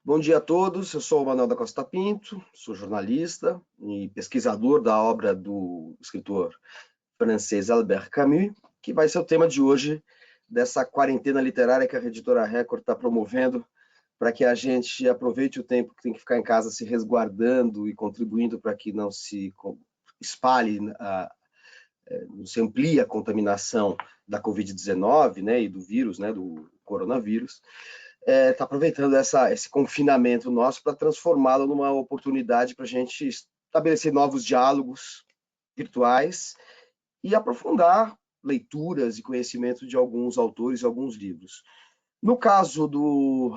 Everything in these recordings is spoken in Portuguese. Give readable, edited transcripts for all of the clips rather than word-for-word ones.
Bom dia a todos, eu sou o Manuel da Costa Pinto, sou jornalista e pesquisador da obra do escritor francês Albert Camus, que vai ser o tema de hoje dessa quarentena literária que a Editora Record está promovendo para que a gente aproveite o tempo que tem que ficar em casa se resguardando e contribuindo para que não se espalhe, não se amplie a contaminação da Covid-19, né, e do vírus, né, do coronavírus. Está aproveitando esse confinamento nosso para transformá-lo numa oportunidade para a gente estabelecer novos diálogos virtuais e aprofundar leituras e conhecimento de alguns autores e alguns livros. No caso do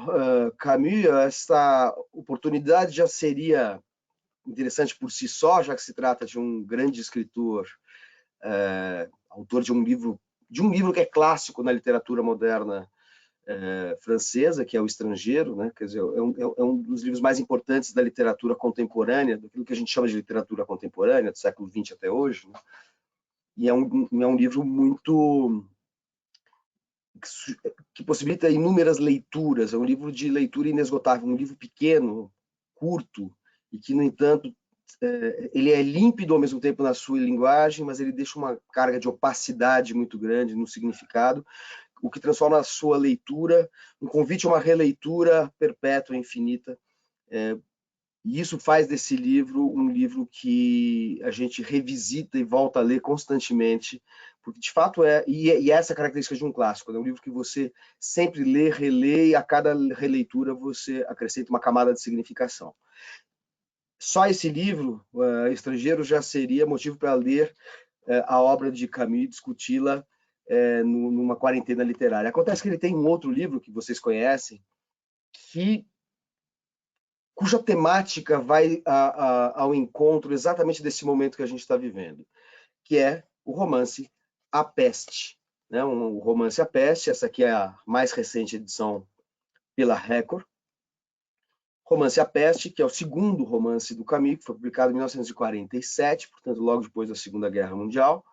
Camus, essa oportunidade já seria interessante por si só, já que se trata de um grande escritor, autor de um livro que é clássico na literatura moderna francesa, que é O Estrangeiro, né? Quer dizer, é um dos livros mais importantes da literatura contemporânea, daquilo que a gente chama de literatura contemporânea, do século XX até hoje, né? E é um livro muito que possibilita inúmeras leituras, é um livro de leitura inesgotável, um livro pequeno, curto, e que, no entanto, ele é límpido ao mesmo tempo na sua linguagem, mas ele deixa uma carga de opacidade muito grande no significado, o que transforma a sua leitura um convite a uma releitura perpétua, infinita. E isso faz desse livro um livro que a gente revisita e volta a ler constantemente, porque de fato e essa é a característica de um clássico, é um livro que você sempre lê, relê, e a cada releitura você acrescenta uma camada de significação. Só esse livro, Estrangeiro, já seria motivo para ler a obra de Camus e discuti-la numa quarentena literária. Acontece que ele tem um outro livro que vocês conhecem, cuja temática vai ao encontro exatamente desse momento que a gente está vivendo, que é o romance A Peste. Né? O romance A Peste, essa aqui é a mais recente edição pela Record. Romance A Peste, que é o segundo romance do Camus, que foi publicado em 1947, portanto, logo depois da Segunda Guerra Mundial,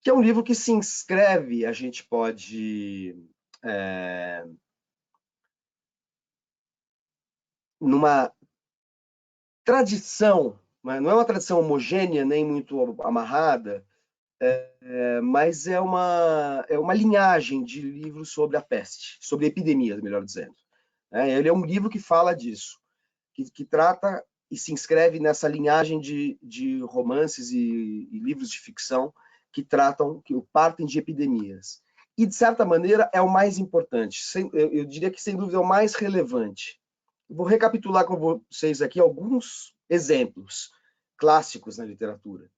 que é um livro que se inscreve, a gente pode numa tradição, não é uma tradição homogênea, nem muito amarrada, mas é uma linhagem de livros sobre a peste, sobre epidemias, melhor dizendo. Ele é um livro que fala disso, que trata e se inscreve nessa linhagem de romances e livros de ficção que partem de epidemias. E, de certa maneira, é o mais importante. Eu diria que, sem dúvida, é o mais relevante. Vou recapitular com vocês aqui alguns exemplos clássicos na literatura.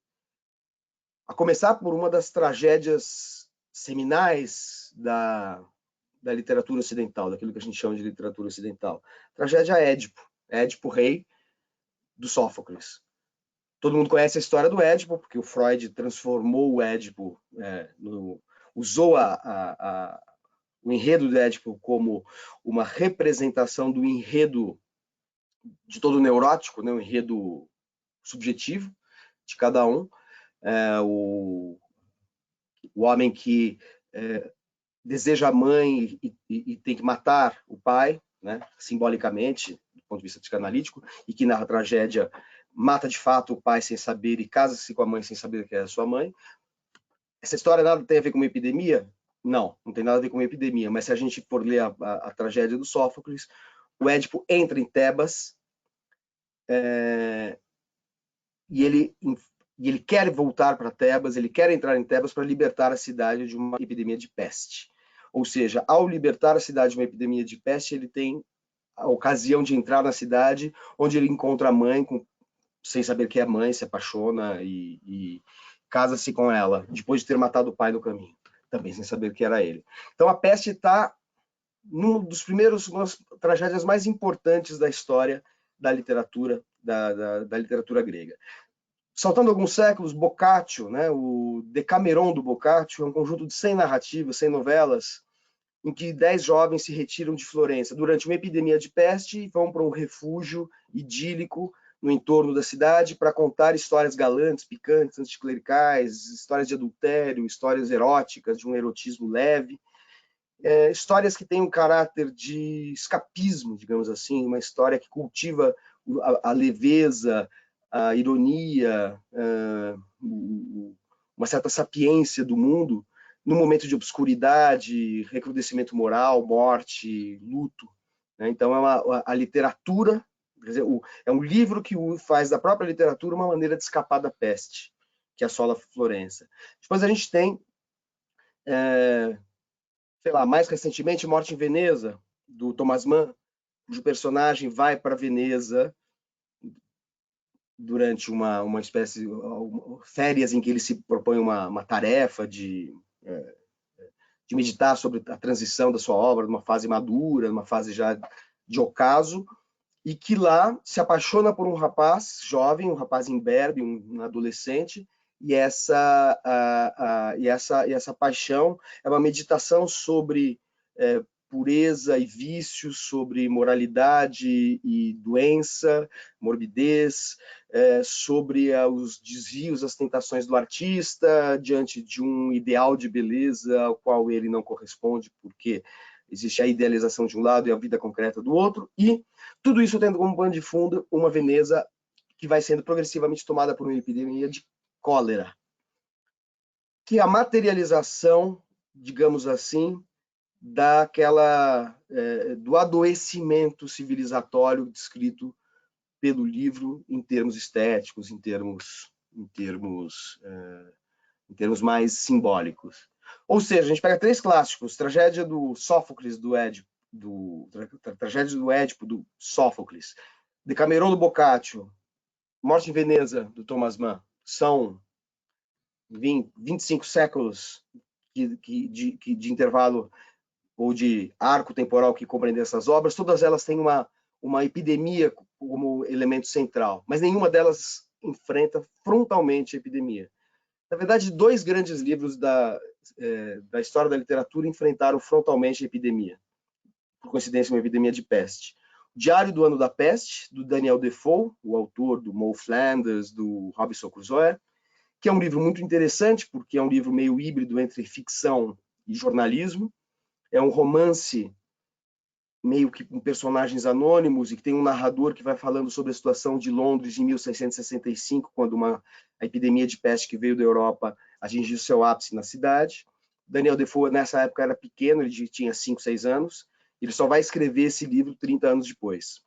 A começar por uma das tragédias seminais da literatura ocidental, daquilo que a gente chama de literatura ocidental. A tragédia Édipo, Édipo Rei, do Sófocles. Todo mundo conhece a história do Édipo, porque o Freud transformou o Édipo, usou o enredo do Édipo como uma representação do enredo de todo neurótico, né, o enredo subjetivo de cada um. O homem que deseja a mãe e tem que matar o pai, né, simbolicamente, do ponto de vista psicanalítico, e que na tragédia mata de fato o pai sem saber e casa-se com a mãe sem saber que é a sua mãe. Essa história nada tem a ver com uma epidemia? Não, não tem nada a ver com uma epidemia, mas se a gente for ler a tragédia do Sófocles, o Édipo entra em Tebas e ele quer voltar para Tebas, ele quer entrar em Tebas para libertar a cidade de uma epidemia de peste. Ou seja, ao libertar a cidade de uma epidemia de peste, ele tem a ocasião de entrar na cidade, onde ele encontra a mãe, sem saber que é mãe, se apaixona e casa-se com ela, depois de ter matado o pai no caminho, também sem saber que era ele. Então a peste está numa das tragédias mais importantes da história da literatura, da literatura grega. Saltando alguns séculos, Boccaccio, né, o Decameron do Boccaccio, é um conjunto de 100 narrativas, 100 novelas, em que 10 jovens se retiram de Florença durante uma epidemia de peste e vão para um refúgio idílico no entorno da cidade para contar histórias galantes, picantes, anticlericais, histórias de adultério, histórias eróticas, de um erotismo leve. histórias que têm um caráter de escapismo, digamos assim, uma história que cultiva a leveza, a ironia, uma certa sapiência do mundo, no momento de obscuridade, recrudescimento moral, morte, luto. Né? Então, a literatura, quer dizer, é um livro que faz da própria literatura uma maneira de escapar da peste, que assola Florença. Depois a gente tem, sei lá, mais recentemente, Morte em Veneza, do Thomas Mann, cujo personagem vai para Veneza durante uma espécie de férias em que ele se propõe uma tarefa de meditar sobre a transição da sua obra, numa fase madura, numa fase já de ocaso, e que lá se apaixona por um rapaz jovem, um rapaz imberbe, um adolescente, e essa paixão é uma meditação sobre pureza e vício, sobre moralidade e doença, morbidez, sobre os desvios, as tentações do artista diante de um ideal de beleza ao qual ele não corresponde, porque existe a idealização de um lado e a vida concreta do outro, e tudo isso tendo como pano de fundo uma Veneza que vai sendo progressivamente tomada por uma epidemia de cólera, que é a materialização, digamos assim, do adoecimento civilizatório descrito pelo livro em termos estéticos, em termos mais simbólicos. Ou seja, a gente pega três clássicos: Tragédia do Sófocles, Tragédia do Édipo, do Sófocles, Decameron do Boccaccio, Morte em Veneza, do Thomas Mann. São 25 séculos de intervalo ou de arco temporal que compreendem essas obras. Todas elas têm uma epidemia como elemento central, mas nenhuma delas enfrenta frontalmente a epidemia. Na verdade, dois grandes livros da história da literatura enfrentaram frontalmente a epidemia, por coincidência, uma epidemia de peste. O Diário do Ano da Peste, do Daniel Defoe, o autor do Moll Flanders, do Robinson Crusoe, que é um livro muito interessante, porque é um livro meio híbrido entre ficção e jornalismo. É um romance meio que com personagens anônimos e que tem um narrador que vai falando sobre a situação de Londres em 1665, quando a epidemia de peste que veio da Europa atingiu seu ápice na cidade. Daniel Defoe, nessa época, era pequeno, ele tinha 5, 6 anos. Ele só vai escrever esse livro 30 anos depois.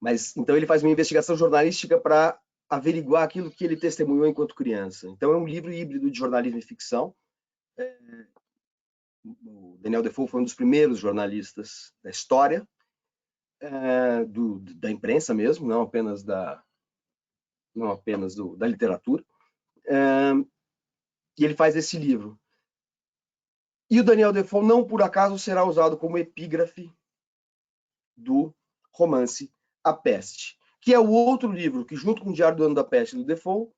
Mas então ele faz uma investigação jornalística para averiguar aquilo que ele testemunhou enquanto criança. Então é um livro híbrido de jornalismo e ficção. O Daniel Defoe foi um dos primeiros jornalistas da história, da imprensa mesmo, não apenas da literatura. E ele faz esse livro. E o Daniel Defoe, não por acaso, será usado como epígrafe do romance A Peste, que é o outro livro que, junto com o Diário do Ano da Peste do Defoe,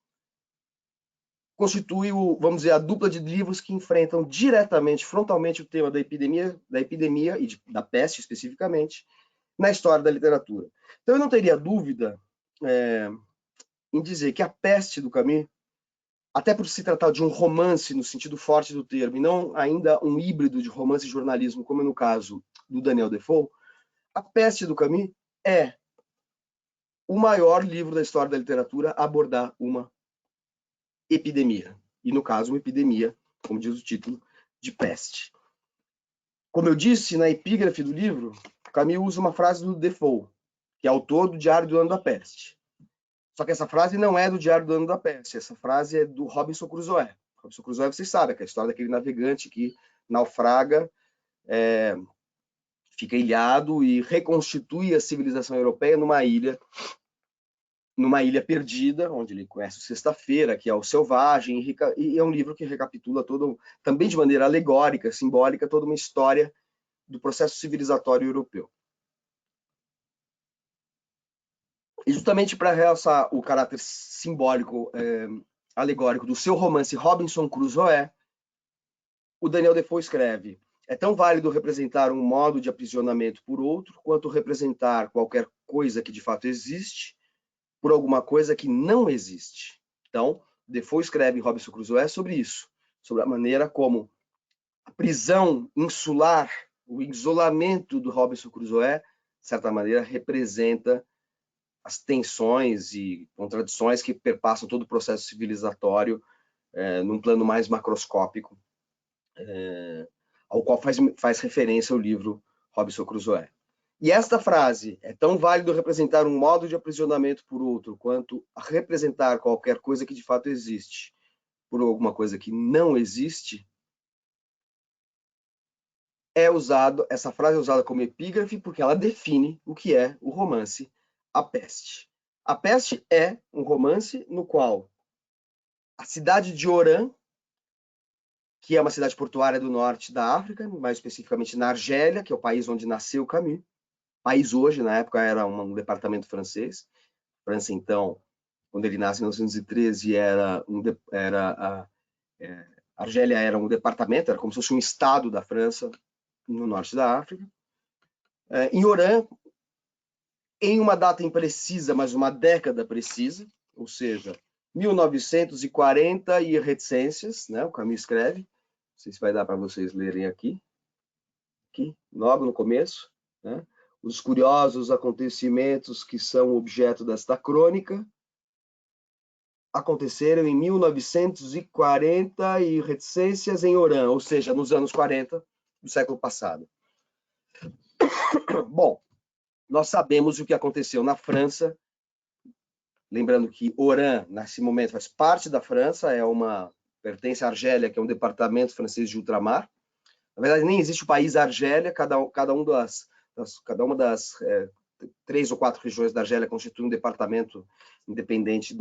constitui vamos dizer, a dupla de livros que enfrentam diretamente, frontalmente, o tema da epidemia e da peste especificamente, na história da literatura. Então eu não teria dúvida em dizer que A Peste, do Camus, até por se tratar de um romance no sentido forte do termo, e não ainda um híbrido de romance e jornalismo, como é no caso do Daniel Defoe, A Peste, do Camus é o maior livro da história da literatura a abordar uma epidemia. E, no caso, uma epidemia, como diz o título, de peste. Como eu disse, na epígrafe do livro, Camus usa uma frase do Defoe, que é autor do Diário do Ano da Peste. Só que essa frase não é do Diário do Ano da Peste, essa frase é do Robinson Crusoe. Robinson Crusoe, vocês sabem, que é a história daquele navegante que naufraga, fica ilhado e reconstitui a civilização europeia numa ilha perdida, onde ele conhece o Sexta-feira, que é o Selvagem, e é um livro que recapitula também de maneira alegórica, simbólica, toda uma história do processo civilizatório europeu. E justamente para realçar o caráter simbólico, alegórico do seu romance Robinson Crusoe, o Daniel Defoe escreve: é tão válido representar um modo de aprisionamento por outro, quanto representar qualquer coisa que de fato existe por alguma coisa que não existe. Então, Defoe escreve em Robinson Crusoe sobre isso, sobre a maneira como a prisão insular, o isolamento do Robinson Crusoe, de certa maneira, representa as tensões e contradições que perpassam todo o processo civilizatório num plano mais macroscópico, ao qual faz referência o livro Robinson Crusoe. E esta frase: é tão válido representar um modo de aprisionamento por outro, quanto a representar qualquer coisa que de fato existe por alguma coisa que não existe, essa frase é usada como epígrafe porque ela define o que é o romance A Peste. A Peste é um romance no qual a cidade de Oran, que é uma cidade portuária do norte da África, mais especificamente na Argélia, que é o país onde nasceu Camus. País hoje, na época, era um departamento francês. França, então, quando ele nasce em 1913, Argélia era um departamento, era como se fosse um estado da França no norte da África. Em Oran, em uma data imprecisa, mas uma década precisa, ou seja, 1940 e reticências, né? O Camus escreve, não sei se vai dar para vocês lerem aqui, logo no começo, né? Os curiosos acontecimentos que são objeto desta crônica aconteceram em 1940 e reticências em Oran, ou seja, nos anos 40 do século passado. Bom, nós sabemos o que aconteceu na França, lembrando que Oran, nesse momento, faz parte da França, pertence à Argélia, que é um departamento francês de ultramar. Na verdade, nem existe o país Argélia, cada uma das 3 ou 4 regiões da Argélia constitui um departamento independente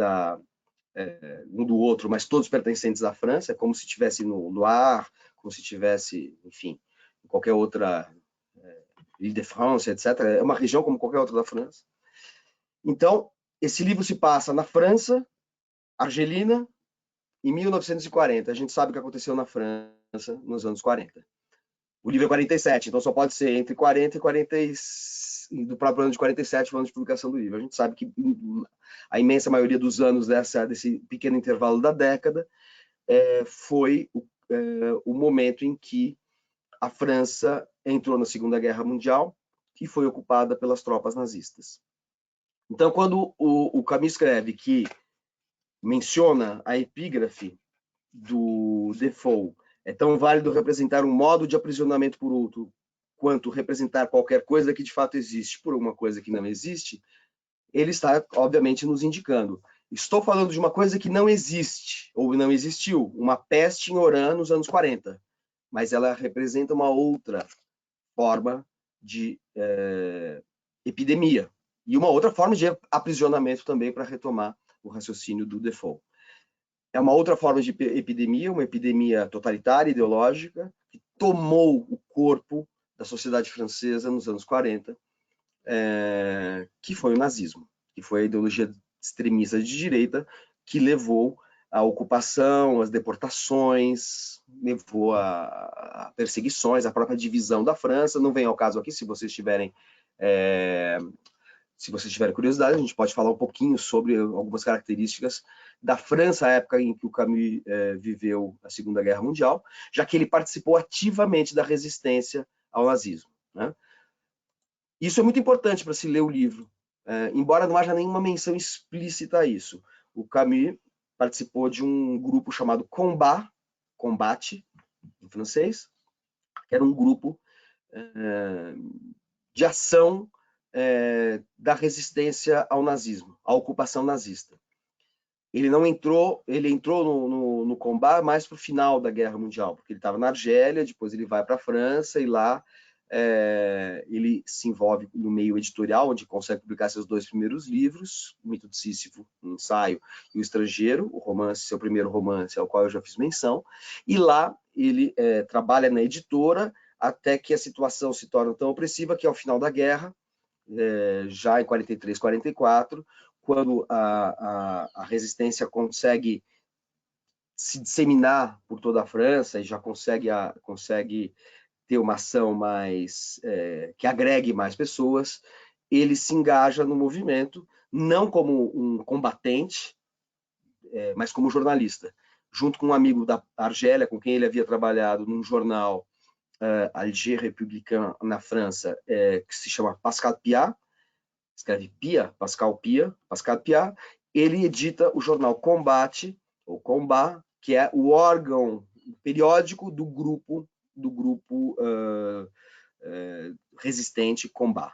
um do outro, mas todos pertencentes à França, é como se estivesse no Loire, como se estivesse, enfim, em qualquer outra Ile-de-France, etc. É uma região como qualquer outra da França. Então, esse livro se passa na França argelina em 1940. A gente sabe o que aconteceu na França nos anos 40. O livro é 47, então só pode ser entre 40 e 40 do próprio ano de 47, o ano de publicação do livro. A gente sabe que a imensa maioria dos anos desse pequeno intervalo da década foi o momento em que a França entrou na Segunda Guerra Mundial e foi ocupada pelas tropas nazistas. Então, quando o Camus escreve que menciona a epígrafe do Defoe, é tão válido representar um modo de aprisionamento por outro, quanto representar qualquer coisa que de fato existe por uma coisa que não existe, ele está, obviamente, nos indicando: estou falando de uma coisa que não existe, ou não existiu, uma peste em Oran nos anos 40, mas ela representa uma outra forma de epidemia, e uma outra forma de aprisionamento também, para retomar o raciocínio do Defoe. É uma outra forma de epidemia, uma epidemia totalitária, ideológica, que tomou o corpo da sociedade francesa nos anos 40, que foi o nazismo, que foi a ideologia extremista de direita que levou à ocupação, às deportações, levou a perseguições, a própria divisão da França. Não vem ao caso aqui, se vocês tiverem curiosidade, a gente pode falar um pouquinho sobre algumas características da França, à época em que o Camus viveu a Segunda Guerra Mundial, já que ele participou ativamente da resistência ao nazismo, né? Isso é muito importante para se ler o livro, embora não haja nenhuma menção explícita a isso. O Camus participou de um grupo chamado Combate, em francês, que era um grupo de ação da resistência ao nazismo, à ocupação nazista. Ele entrou no combate mais para o final da Guerra Mundial, porque ele estava na Argélia, depois ele vai para a França e lá ele se envolve no meio editorial, onde consegue publicar seus 2 primeiros livros, O Mito de Sísifo, um ensaio, e O Estrangeiro, o romance, seu primeiro romance, ao qual eu já fiz menção, e lá ele trabalha na editora até que a situação se torna tão opressiva que ao final da guerra, já em 43, 44, quando a resistência consegue se disseminar por toda a França e já consegue ter uma ação mais que agregue mais pessoas, ele se engaja no movimento, não como um combatente, mas como jornalista. junto com um amigo da Argélia, com quem ele havia trabalhado num jornal Alger Républicain, na França, que se chama Pascal Piat, escreve Pia, Pascal Piat. Ele edita o jornal Combate, ou Combat, que é o órgão periódico do grupo resistente Combat.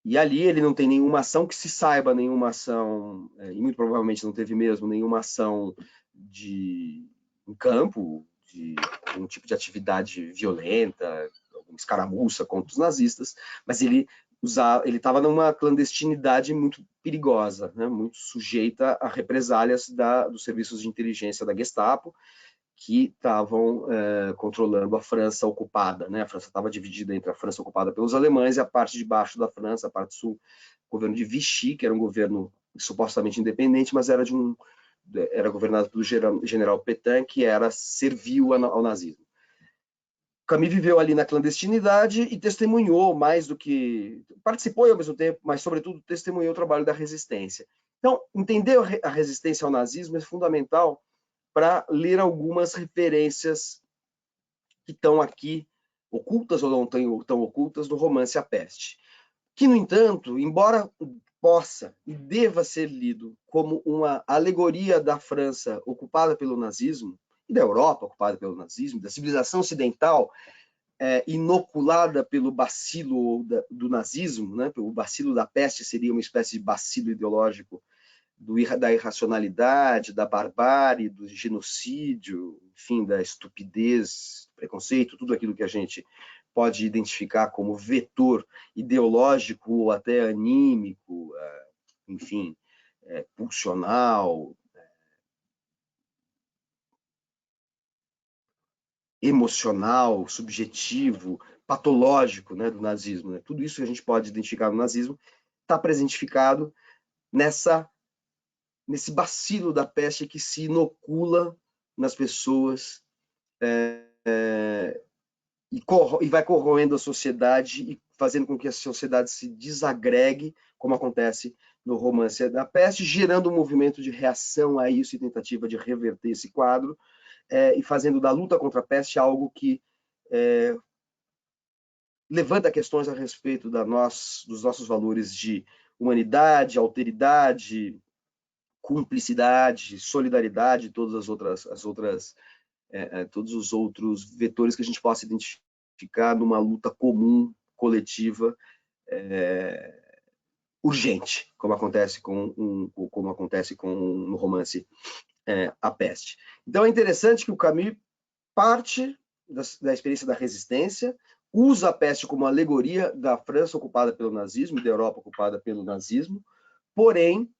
E ali ele não tem nenhuma ação que se saiba, nenhuma ação, e muito provavelmente não teve mesmo nenhuma ação em campo, de algum tipo de atividade violenta, alguma escaramuça contra os nazistas, mas ele estava numa clandestinidade muito perigosa, né, muito sujeita a represálias dos serviços de inteligência da Gestapo, que estavam controlando a França ocupada, né? A França estava dividida entre a França ocupada pelos alemães e a parte de baixo da França, a parte sul, o governo de Vichy, que era um governo supostamente independente, mas era governado pelo general Pétain, que serviu ao nazismo. Camus viveu ali na clandestinidade e testemunhou mais do que... participou ao mesmo tempo, mas, sobretudo, testemunhou o trabalho da resistência. Então, entender a resistência ao nazismo é fundamental para ler algumas referências que estão aqui, ocultas ou não tão ocultas, no romance A Peste. Que, no entanto, embora possa e deva ser lido como uma alegoria da França ocupada pelo nazismo, e da Europa ocupada pelo nazismo, da civilização ocidental inoculada pelo bacilo do nazismo, né? O bacilo da peste seria uma espécie de bacilo ideológico da irracionalidade, da barbárie, do genocídio, enfim, da estupidez, preconceito, tudo aquilo que a gente pode identificar como vetor ideológico ou até anímico, enfim, pulsional, emocional, subjetivo, patológico, né, do nazismo. Né? Tudo isso que a gente pode identificar no nazismo está presentificado nesse bacilo da peste que se inocula nas pessoas e vai corroendo a sociedade e fazendo com que a sociedade se desagregue, como acontece no romance da peste, gerando um movimento de reação a isso e tentativa de reverter esse quadro, e fazendo da luta contra a peste algo que levanta questões a respeito dos nossos valores de humanidade, alteridade, cumplicidade, solidariedade, todas todos os outros vetores que a gente possa identificar numa luta comum, coletiva, urgente, como acontece no romance A Peste. Então é interessante que o Camus parte da experiência da resistência, usa a peste como alegoria da França ocupada pelo nazismo e da Europa ocupada pelo nazismo, porém,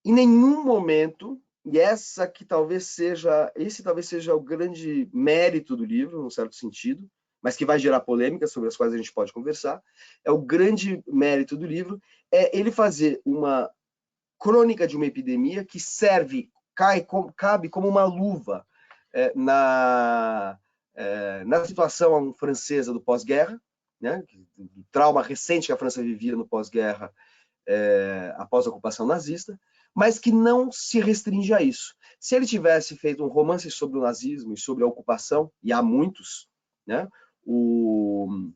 em nenhum momento, e esse talvez seja o grande mérito do livro, num certo sentido, mas que vai gerar polêmicas sobre as quais a gente pode conversar, o grande mérito do livro é ele fazer uma crônica de uma epidemia que cabe como uma luva na situação francesa do pós-guerra, né, do trauma recente que a França vivia no pós-guerra, após a ocupação nazista, mas que não se restringe a isso. Se ele tivesse feito um romance sobre o nazismo e sobre a ocupação, e há muitos, né, o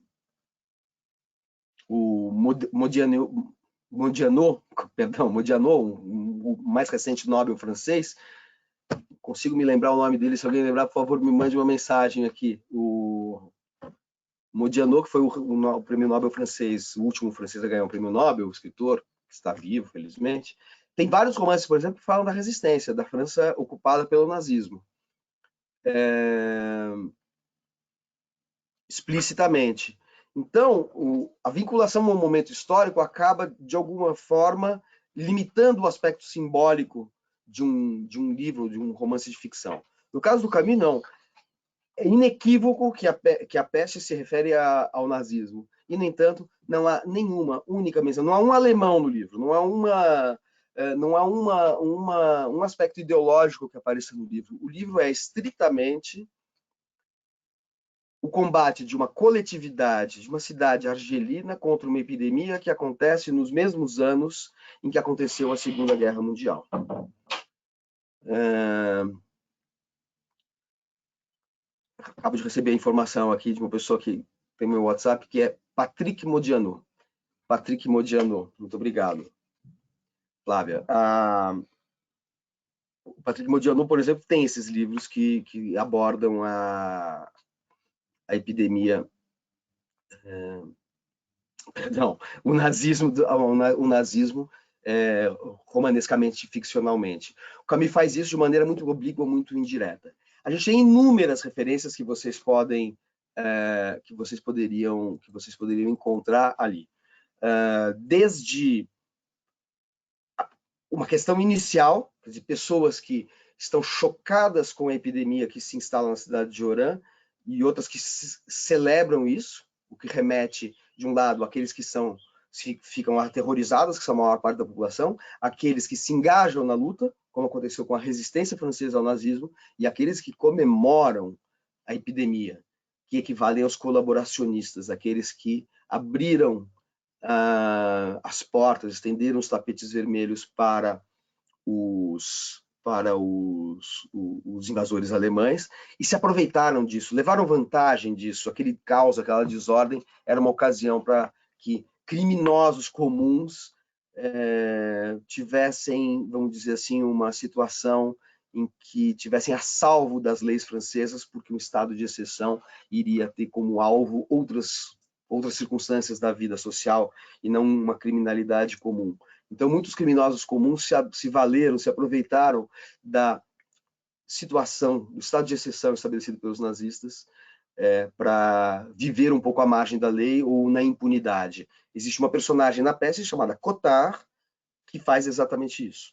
Modiano, o mais recente Nobel francês, consigo me lembrar o nome dele, se alguém lembrar, por favor, me mande uma mensagem aqui. O Modiano, que foi o prêmio Nobel francês, o último francês a ganhar o prêmio Nobel, o escritor, que está vivo, felizmente. Tem vários romances, por exemplo, que falam da resistência, da França ocupada pelo nazismo. Explicitamente. Então, a vinculação ao momento histórico acaba, de alguma forma, limitando o aspecto simbólico de um livro, de um romance de ficção. No caso do Camus, não. É inequívoco que a peste se refere ao nazismo. E, no entanto, não há nenhuma única menção. Não há um alemão no livro, não há um aspecto ideológico que apareça no livro. O livro é estritamente o combate de uma coletividade, de uma cidade argelina contra uma epidemia que acontece nos mesmos anos em que aconteceu a Segunda Guerra Mundial. acabo de receber a informação aqui de uma pessoa que tem meu WhatsApp, que é Patrick Modiano. Patrick Modiano, muito obrigado, Flávia. O Patrick Modiano, por exemplo, tem esses livros que abordam a epidemia, perdão, o nazismo romanescamente, ficcionalmente. O Camus faz isso de maneira muito oblíqua, muito indireta. A gente tem inúmeras referências que vocês poderiam encontrar ali. Desde uma questão inicial, quer dizer, pessoas que estão chocadas com a epidemia que se instala na cidade de Oran, e outras que celebram isso, o que remete, de um lado, àqueles que ficam aterrorizados, que são a maior parte da população, aqueles que se engajam na luta, como aconteceu com a resistência francesa ao nazismo, e aqueles que comemoram a epidemia, que equivalem aos colaboracionistas, aqueles que abriram as portas, estenderam os tapetes vermelhos para os invasores alemães e se aproveitaram disso, levaram vantagem disso. Aquele caos, aquela desordem, era uma ocasião para que criminosos comuns tivessem, vamos dizer assim, uma situação em que tivessem a salvo das leis francesas, porque um estado de exceção iria ter como alvo outras circunstâncias da vida social e não uma criminalidade comum. Então, muitos criminosos comuns se valeram, se aproveitaram da situação, do estado de exceção estabelecido pelos nazistas, para viver um pouco à margem da lei ou na impunidade. Existe uma personagem na peça chamada Cotard, que faz exatamente isso.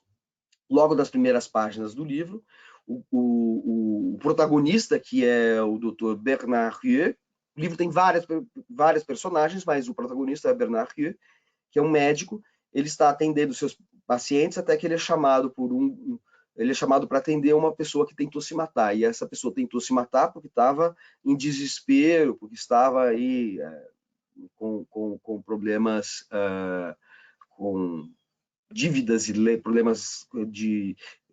Logo nas primeiras páginas do livro, o protagonista, que é o Dr. Bernard Rieu, o livro tem várias personagens, mas o protagonista é Bernard Rieu, que é um médico. Ele está atendendo seus pacientes até que ele é chamado para atender uma pessoa que tentou se matar. E essa pessoa tentou se matar porque estava em desespero, porque estava aí com problemas, com dívidas e problemas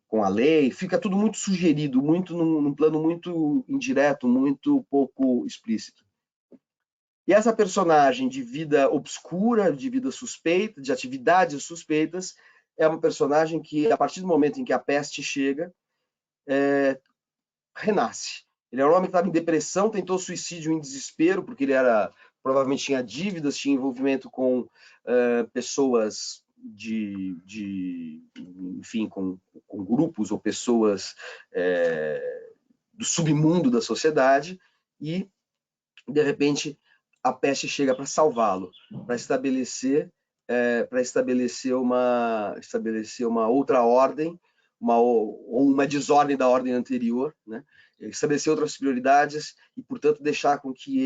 com a lei. Fica tudo muito sugerido, muito num plano muito indireto, muito pouco explícito. E essa personagem de vida obscura, de vida suspeita, de atividades suspeitas, é uma personagem que, a partir do momento em que a peste chega, renasce. Ele era um homem que estava em depressão, tentou suicídio em desespero, porque ele provavelmente tinha dívidas, tinha envolvimento com pessoas enfim, com grupos ou pessoas do submundo da sociedade, e, de repente, a peste chega para salvá-lo, para estabelecer uma outra ordem, ou uma desordem da ordem anterior, né? Estabelecer outras prioridades e, portanto, deixar que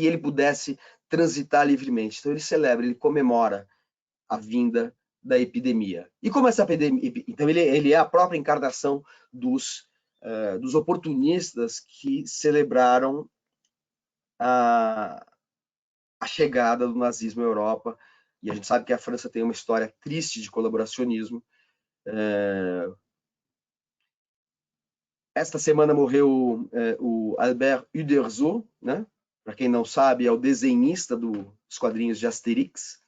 ele pudesse transitar livremente. Então ele celebra, ele comemora a vinda da epidemia. E como essa epidemia, então ele é a própria encarnação dos oportunistas que celebraram a chegada do nazismo à Europa. E a gente sabe que a França tem uma história triste de colaboracionismo. Esta semana morreu o Albert Uderzo, né? Para quem não sabe, é o desenhista dos quadrinhos de Asterix.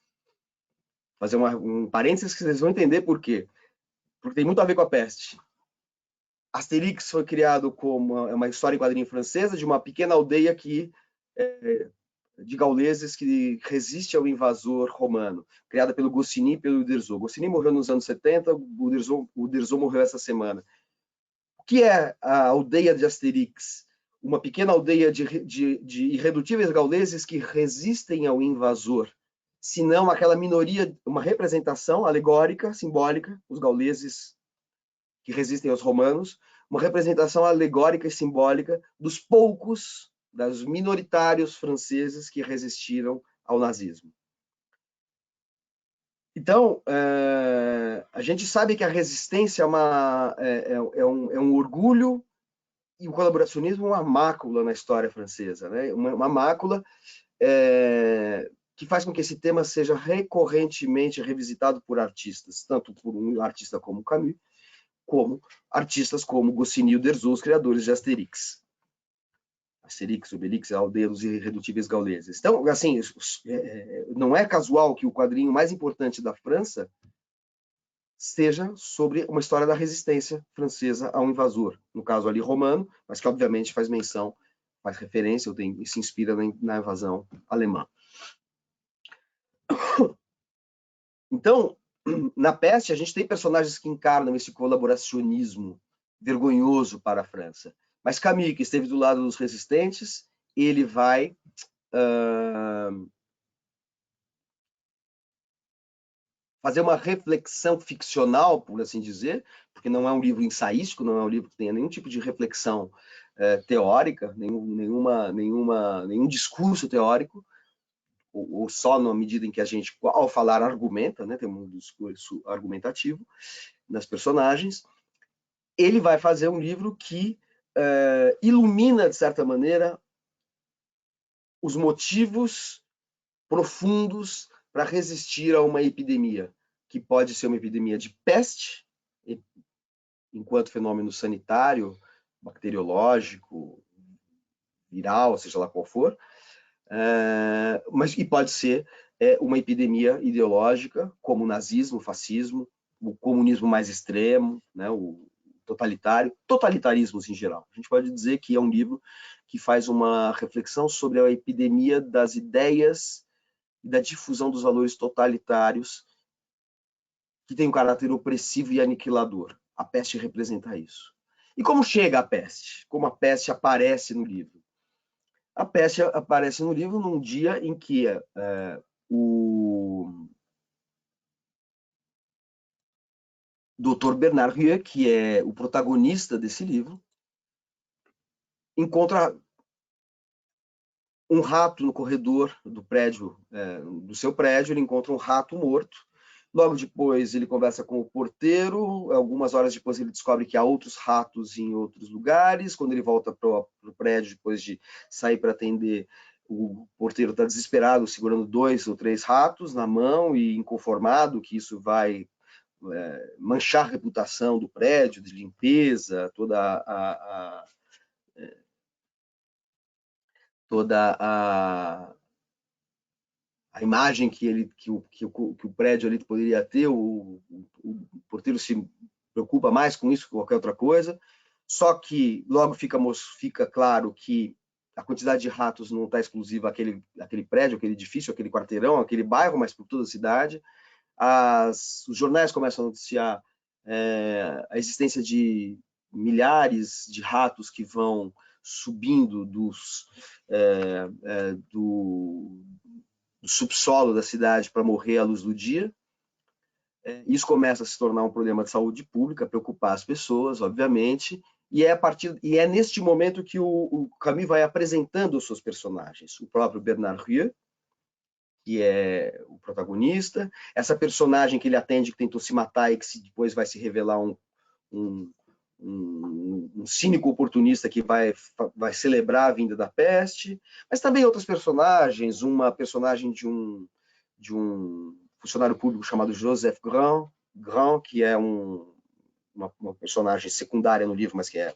Vou fazer um parênteses que vocês vão entender por quê. Porque tem muito a ver com a peste. Asterix foi criado como uma história em quadrinho francesa de uma pequena aldeia de gauleses que resiste ao invasor romano, criada pelo Goscinny e pelo Uderzo. Goscinny morreu nos anos 70, o Uderzo morreu essa semana. O que é a aldeia de Asterix? Uma pequena aldeia de irredutíveis gauleses que resistem ao invasor, se não aquela minoria, uma representação alegórica, simbólica, os gauleses que resistem aos romanos, uma representação alegórica e simbólica dos poucos, dos minoritários franceses que resistiram ao nazismo. Então, a gente sabe que a resistência é um orgulho, e o colaboracionismo é uma mácula na história francesa, né? Uma mácula que faz com que esse tema seja recorrentemente revisitado por artistas, tanto por um artista como Camus, como artistas como Goscinny e Uderzo, os criadores de Asterix. Asterix, Obelix, a Aldeia dos Irredutíveis Gauleses. Então, assim, não é casual que o quadrinho mais importante da França seja sobre uma história da resistência francesa a um invasor, no caso ali romano, mas que obviamente faz menção, faz referência, e se inspira na invasão alemã. Então, na Peste, a gente tem personagens que encarnam esse colaboracionismo vergonhoso para a França. Mas Camus, que esteve do lado dos resistentes, ele vai fazer uma reflexão ficcional, por assim dizer, porque não é um livro ensaístico, não é um livro que tenha nenhum tipo de reflexão teórica, nenhum discurso teórico, ou só na medida em que a gente, ao falar, argumenta, né, tem um discurso argumentativo nas personagens. Ele vai fazer um livro que ilumina, de certa maneira, os motivos profundos para resistir a uma epidemia, que pode ser uma epidemia de peste, enquanto fenômeno sanitário, bacteriológico, viral, seja lá qual for, mas e pode ser uma epidemia ideológica, como o nazismo, o fascismo, o comunismo mais extremo, né, o totalitarismos em geral. A gente pode dizer que é um livro que faz uma reflexão sobre a epidemia das ideias e da difusão dos valores totalitários que tem um caráter opressivo e aniquilador. A peste representa isso. E como chega a peste? Como a peste aparece no livro? A peste aparece no livro num dia em que o Dr. Bernard Rieu, que é o protagonista desse livro, encontra um rato no corredor do prédio, do seu prédio. Ele encontra um rato morto. Logo depois ele conversa com o porteiro, algumas horas depois ele descobre que há outros ratos em outros lugares. Quando ele volta para o prédio, depois de sair para atender, o porteiro está desesperado, segurando 2 ou 3 ratos na mão e inconformado que isso vai manchar a reputação do prédio, de limpeza, toda a imagem que o prédio ali poderia ter. O porteiro se preocupa mais com isso que qualquer outra coisa. Só que logo fica claro que a quantidade de ratos não está exclusiva àquele prédio, aquele edifício, aquele quarteirão, aquele bairro, mas por toda a cidade. Os jornais começam a noticiar a existência de milhares de ratos que vão subindo do subsolo da cidade para morrer à luz do dia. Isso começa a se tornar um problema de saúde pública, preocupar as pessoas, obviamente, e é neste momento que o Camus vai apresentando os seus personagens. O próprio Bernard Rieu, que é o protagonista, essa personagem que ele atende, que tentou se matar e que depois vai se revelar um cínico oportunista que vai celebrar a vinda da peste, mas também outras personagens, uma personagem de um funcionário público chamado Joseph Grand, que é uma personagem secundária no livro, mas que é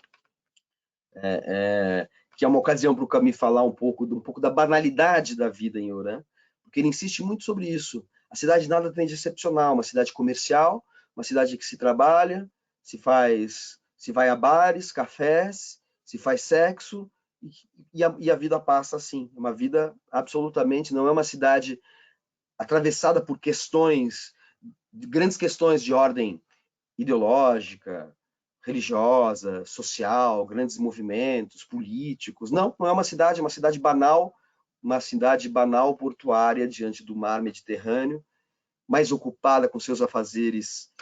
uma ocasião para o Camus falar um pouco da banalidade da vida em Oran, porque ele insiste muito sobre isso. A cidade nada tem de excepcional, uma cidade comercial, uma cidade que se trabalha, se vai a bares, cafés, se faz sexo, e a vida passa assim. Uma vida absolutamente, não é uma cidade atravessada por grandes questões de ordem ideológica, religiosa, social, grandes movimentos políticos. Não é uma cidade banal, uma cidade banal portuária diante do mar Mediterrâneo, mais ocupada com seus afazeres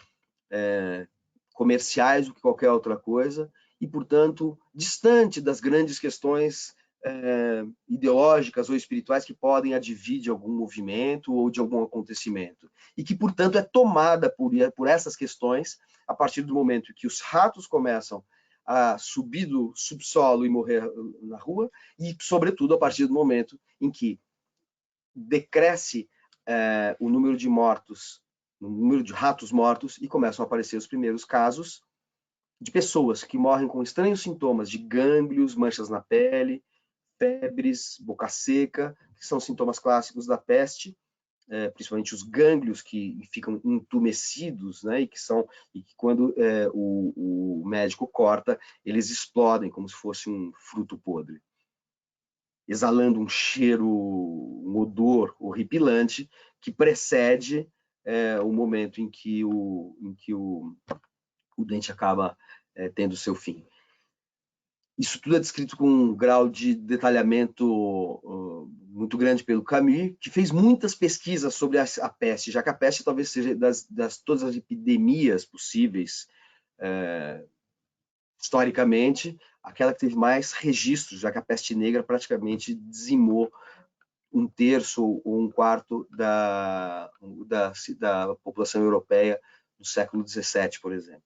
comerciais do que qualquer outra coisa, e, portanto, distante das grandes questões ideológicas ou espirituais que podem advir de algum movimento ou de algum acontecimento, e que, portanto, é tomada por essas questões a partir do momento que os ratos começam a subir do subsolo e morrer na rua, e, sobretudo, a partir do momento em que decresce o número de mortos, o número de ratos mortos, e começam a aparecer os primeiros casos de pessoas que morrem com estranhos sintomas de gânglios, manchas na pele, febres, boca seca, que são sintomas clássicos da peste, principalmente os gânglios que ficam entumecidos, né, e que quando o médico corta, eles explodem como se fosse um fruto podre, exalando um cheiro, um odor horripilante que precede o momento em que o dente acaba tendo seu fim. Isso tudo é descrito com um grau de detalhamento muito grande pelo Camus, que fez muitas pesquisas sobre a peste, já que a peste talvez seja das todas as epidemias possíveis, historicamente, aquela que teve mais registros, já que a peste negra praticamente dizimou um terço ou um quarto da população europeia do século XVII, por exemplo.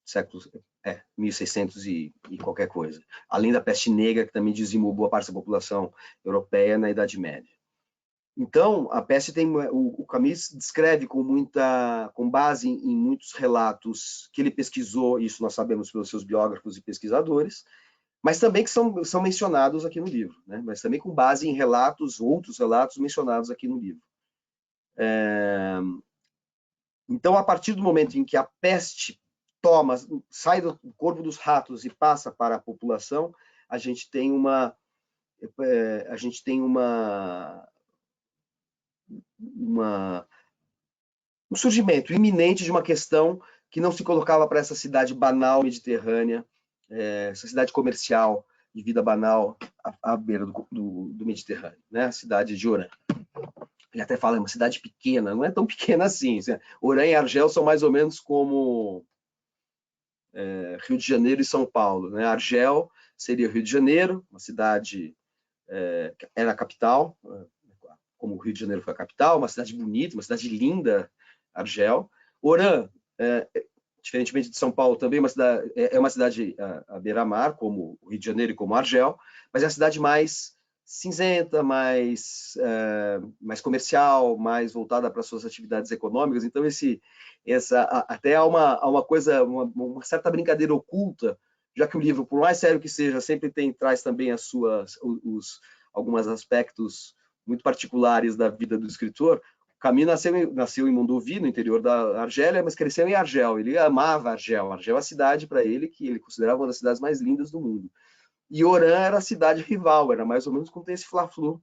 Século 1600 e qualquer coisa. Além da peste negra, que também dizimou boa parte da população europeia na Idade Média. Então, a peste tem... O Camus descreve com base em muitos relatos que ele pesquisou, isso nós sabemos pelos seus biógrafos e pesquisadores, mas também que são mencionados aqui no livro, né? Mas também com base em outros relatos mencionados aqui no livro. Então, a partir do momento em que a peste sai do corpo dos ratos e passa para a população, a gente tem um surgimento iminente de uma questão que não se colocava para essa cidade banal mediterrânea, essa cidade comercial de vida banal à beira do Mediterrâneo, né? A cidade de Oran. Ele até fala, é uma cidade pequena, não é tão pequena assim. Oran e Argel são mais ou menos como Rio de Janeiro e São Paulo, né? Argel seria o Rio de Janeiro, uma cidade era a capital, como o Rio de Janeiro foi a capital, uma cidade bonita, uma cidade linda, Argel. Oran, diferentemente de São Paulo, também é uma cidade à beira-mar, como o Rio de Janeiro e como Argel, mas é a cidade mais cinzenta, mais comercial, mais voltada para suas atividades econômicas. Então, até há uma coisa, uma certa brincadeira oculta, já que o livro, por mais sério que seja, sempre traz também alguns aspectos muito particulares da vida do escritor. Camus nasceu em Mondovì, no interior da Argélia, mas cresceu em Argel. Ele amava Argel. Argel é a cidade para ele que ele considerava uma das cidades mais lindas do mundo. E Oran era a cidade rival, era mais ou menos como tem esse Fla-Flu.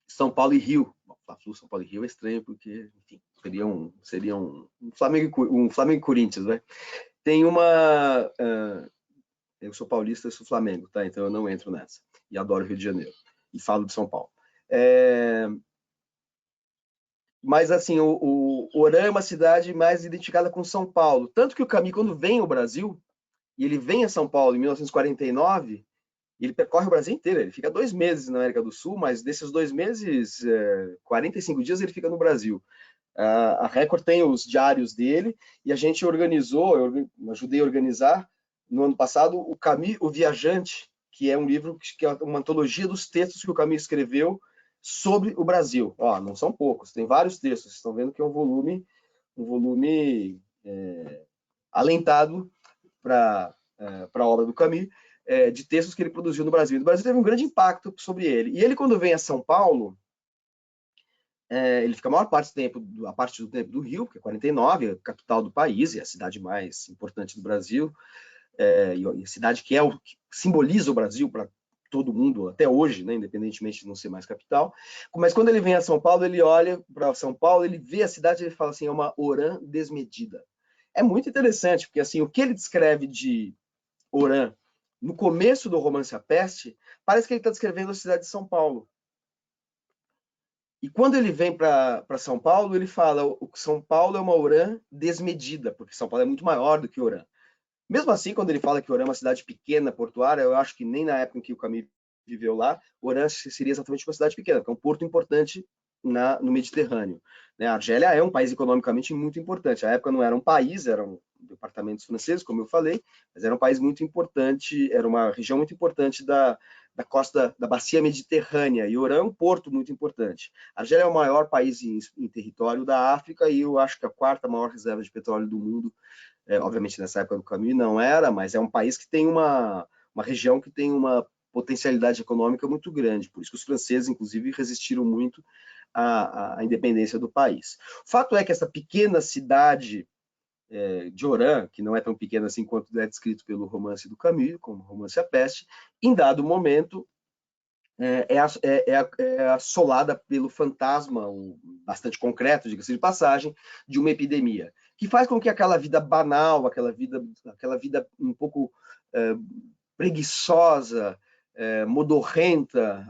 São Paulo e Rio. Fla-Flu, São Paulo e Rio é estranho, porque, enfim, seria um Flamengo e Corinthians, né? Tem uma... eu sou paulista, eu sou Flamengo, tá? Então eu não entro nessa. E adoro Rio de Janeiro. E falo de São Paulo. Mas, assim, o Oran é uma cidade mais identificada com São Paulo. Tanto que o Camus, quando vem ao Brasil, e ele vem a São Paulo em 1949, ele percorre o Brasil inteiro. Ele fica 2 meses na América do Sul, mas desses 2 meses, 45 dias ele fica no Brasil. A Record tem os diários dele, e a gente organizou, eu ajudei a organizar, no ano passado, o Camus, o Viajante, que é um livro, que é uma antologia dos textos que o Camus escreveu sobre o Brasil. Não são poucos, tem vários textos. Vocês estão vendo que é um volume alentado para a obra do Camus, de textos que ele produziu no Brasil. O Brasil teve um grande impacto sobre ele. E ele, quando vem a São Paulo, ele fica a maior parte do tempo do Rio, que é 49, a capital do país, e a cidade mais importante do Brasil, e a cidade que simboliza o Brasil para todo mundo, até hoje, né, independentemente de não ser mais capital. Mas quando ele vem a São Paulo, ele olha para São Paulo, ele vê a cidade e ele fala assim, é uma Oran desmedida. É muito interessante, porque assim, o que ele descreve de Oran no começo do romance A Peste, parece que ele está descrevendo a cidade de São Paulo. E quando ele vem para São Paulo, ele fala que São Paulo é uma Oran desmedida, porque São Paulo é muito maior do que Oran. Mesmo assim, quando ele fala que Oran é uma cidade pequena, portuária, eu acho que nem na época em que o Camus viveu lá, Oran seria exatamente uma cidade pequena, porque é um porto importante no Mediterrâneo. A Argélia é um país economicamente muito importante. A época não era um país, eram departamentos franceses, como eu falei, mas era um país muito importante, era uma região muito importante da costa da bacia mediterrânea, e Oran é um porto muito importante. A Argélia é o maior país em território da África, e eu acho que a 4ª maior reserva de petróleo do mundo obviamente nessa época do Camus não era, mas é um país que tem uma região que tem uma potencialidade econômica muito grande, por isso que os franceses, inclusive, resistiram muito à independência do país. O fato é que essa pequena cidade de Oran, que não é tão pequena assim quanto é descrito pelo romance do Camus, como o romance A Peste, em dado momento é assolada pelo fantasma, bastante concreto, diga-se de passagem, de uma epidemia, que faz com que aquela vida banal, aquela vida um pouco preguiçosa, modorrenta,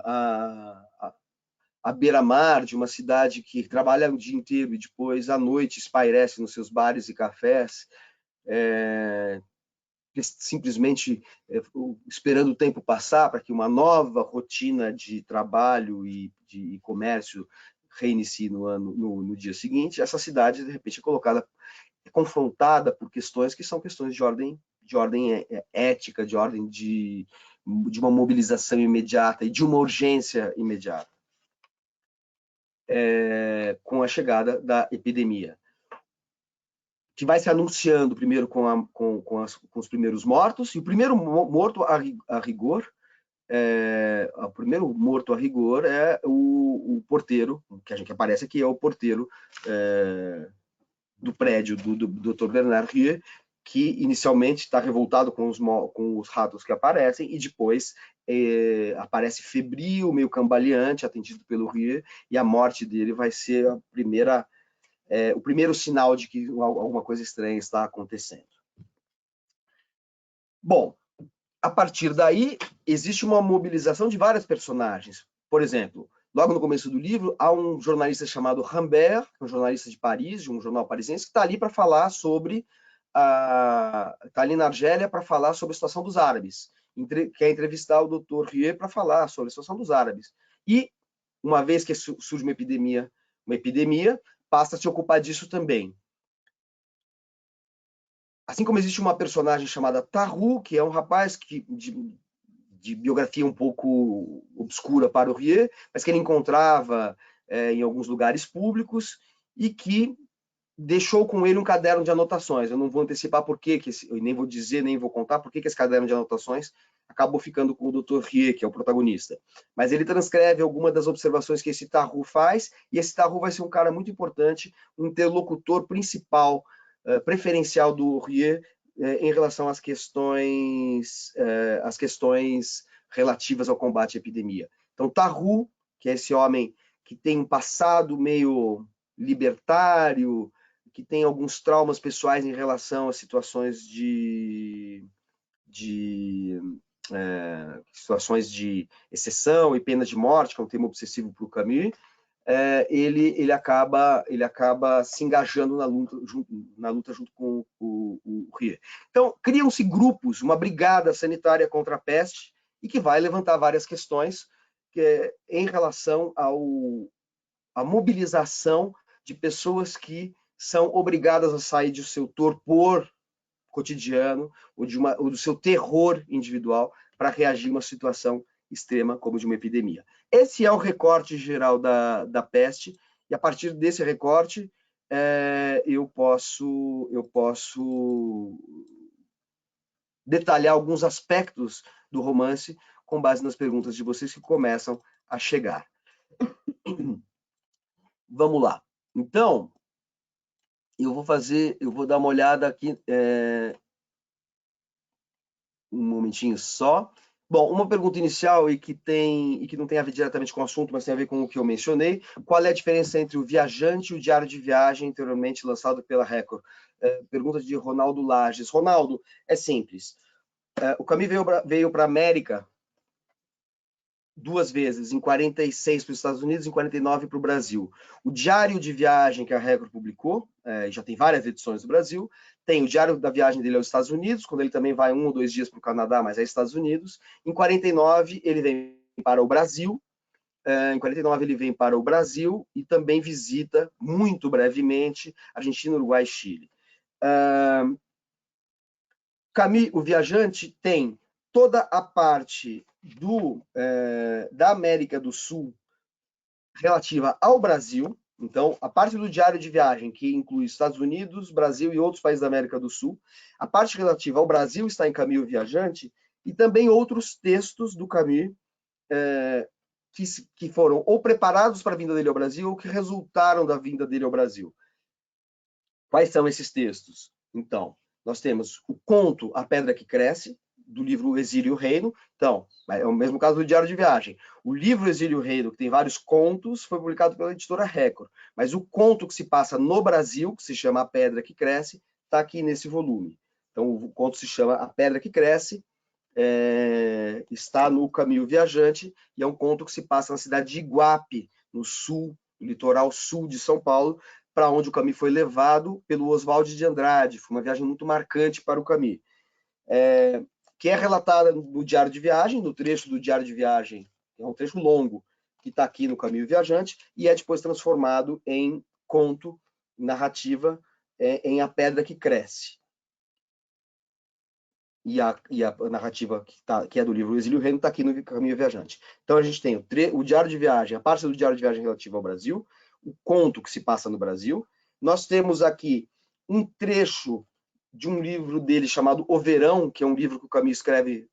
à beira-mar de uma cidade que trabalha o dia inteiro e depois à noite espairece nos seus bares e cafés, simplesmente esperando o tempo passar para que uma nova rotina de trabalho e de comércio reinicie no dia seguinte, essa cidade, de repente, é confrontada por questões que são questões de ordem ética, de ordem de uma mobilização imediata e de uma urgência imediata, com a chegada da epidemia, que vai se anunciando primeiro com os primeiros mortos, e o primeiro morto a rigor, o primeiro morto a rigor é o porteiro, que aparece aqui, é o porteiro do prédio do Dr. Bernard Rieu, que inicialmente está revoltado com os ratos que aparecem, e depois aparece febril, meio cambaleante, atendido pelo Rieu, e a morte dele vai ser o primeiro sinal de que alguma coisa estranha está acontecendo. Bom, a partir daí, existe uma mobilização de várias personagens. Por exemplo, logo no começo do livro, há um jornalista chamado Rambert, um jornalista de Paris, de um jornal parisiense, que está ali para falar sobre está ali na Argélia para falar sobre a situação dos árabes. Quer entrevistar o Dr. Rieu para falar sobre a situação dos árabes. E, uma vez que surge uma epidemia, passa a se ocupar disso também. Assim como existe uma personagem chamada Tahu, que é um rapaz de biografia um pouco obscura para o Rieu, mas que ele encontrava em alguns lugares públicos e que deixou com ele um caderno de anotações. Eu não vou antecipar por que eu nem vou dizer, nem vou contar por que esse caderno de anotações acabou ficando com o Dr. Rieu, que é o protagonista. Mas ele transcreve algumas das observações que esse Tahu faz, e esse Tahu vai ser um cara muito importante, um interlocutor principal, preferencial do Rieu em relação às questões relativas ao combate à epidemia. Então, Tahu, que é esse homem que tem um passado meio libertário, que tem alguns traumas pessoais em relação a situações situações de exceção e pena de morte, que é um tema obsessivo para o Camus, ele acaba se engajando na luta junto com o Rieu. Então, criam-se grupos, uma brigada sanitária contra a peste, e que vai levantar várias questões em relação à mobilização de pessoas que são obrigadas a sair do seu torpor cotidiano ou do seu terror individual para reagir a uma situação extrema como de uma epidemia. Esse é o recorte geral da peste, e a partir desse recorte eu posso detalhar alguns aspectos do romance com base nas perguntas de vocês que começam a chegar. Vamos lá. Então, eu vou dar uma olhada aqui, um momentinho só. Bom, uma pergunta inicial e que não tem a ver diretamente com o assunto, mas tem a ver com o que eu mencionei. Qual é a diferença entre o Viajante e o Diário de Viagem, anteriormente lançado pela Record? Pergunta de Ronaldo Lages. Ronaldo, é simples. O Camus veio para a América 2 vezes, em 46 para os Estados Unidos, em 49 para o Brasil. O Diário de Viagem que a Record publicou, já tem várias edições no Brasil, tem o Diário da Viagem dele aos Estados Unidos, quando ele também vai 1 ou 2 dias para o Canadá, mas é Estados Unidos. Em 49 ele vem para o Brasil, em 49 ele vem para o Brasil e também visita, muito brevemente, Argentina, Uruguai e Chile. Camus, o Viajante, tem toda a parte da América do Sul relativa ao Brasil, Então, a parte do diário de viagem, que inclui Estados Unidos, Brasil e outros países da América do Sul, a parte relativa ao Brasil está em Caminho Viajante, e também outros textos do Camus que foram ou preparados para a vinda dele ao Brasil ou que resultaram da vinda dele ao Brasil. Quais são esses textos? Então, nós temos o conto A Pedra que Cresce, do livro Exílio e o Reino. Então, é o mesmo caso do Diário de Viagem. O livro Exílio e o Reino, que tem vários contos, foi publicado pela editora Record. Mas o conto que se passa no Brasil, que se chama A Pedra que Cresce, está aqui nesse volume. Então, o conto se chama A Pedra que Cresce, está no Caminho Viajante, e é um conto que se passa na cidade de Iguape, no sul, no litoral sul de São Paulo, para onde o Camus foi levado pelo Oswald de Andrade. Foi uma viagem muito marcante para o Camus. Que é relatada no Diário de Viagem, no trecho do Diário de Viagem, é um trecho longo, que está aqui no Caminho Viajante, e é depois transformado em conto, narrativa, em A Pedra que Cresce. E a narrativa que é do livro O Exílio e o Reino está aqui no Caminho Viajante. Então a gente tem o Diário de Viagem, a parte do Diário de Viagem relativa ao Brasil, o conto que se passa no Brasil. Nós temos aqui um trecho de um livro dele chamado O Verão, que é um livro que o Camus escreve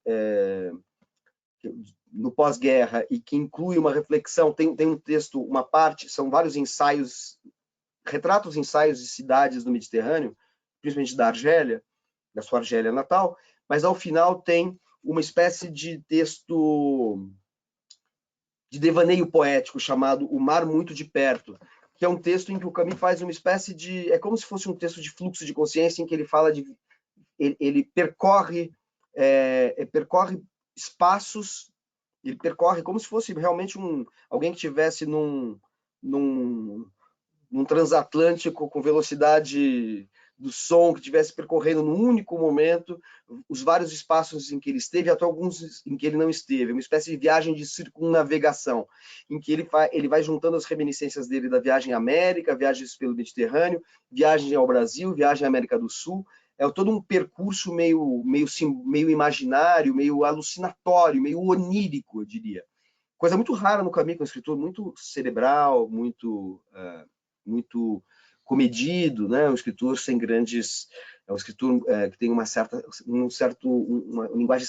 no pós-guerra e que inclui uma reflexão, tem um texto, uma parte, são vários ensaios, retratos ensaios de cidades do Mediterrâneo, principalmente da Argélia, da sua Argélia natal, mas ao final tem uma espécie de texto de devaneio poético chamado O Mar Muito de Perto, que é um texto em que o Camus faz uma espécie de... É como se fosse um texto de fluxo de consciência em que ele fala de... Ele percorre espaços, ele percorre como se fosse realmente alguém que estivesse num transatlântico com velocidade do som, que estivesse percorrendo num único momento os vários espaços em que ele esteve, até alguns em que ele não esteve, uma espécie de viagem de circunnavegação, em que ele vai juntando as reminiscências dele da viagem à América, viagens pelo Mediterrâneo, viagem ao Brasil, viagem à América do Sul. É todo um percurso meio imaginário, meio alucinatório, meio onírico, eu diria. Coisa muito rara no Camus, que é um escritor muito cerebral, muito comedido, né? Um escritor sem grandes, é um escritor que tem uma linguagem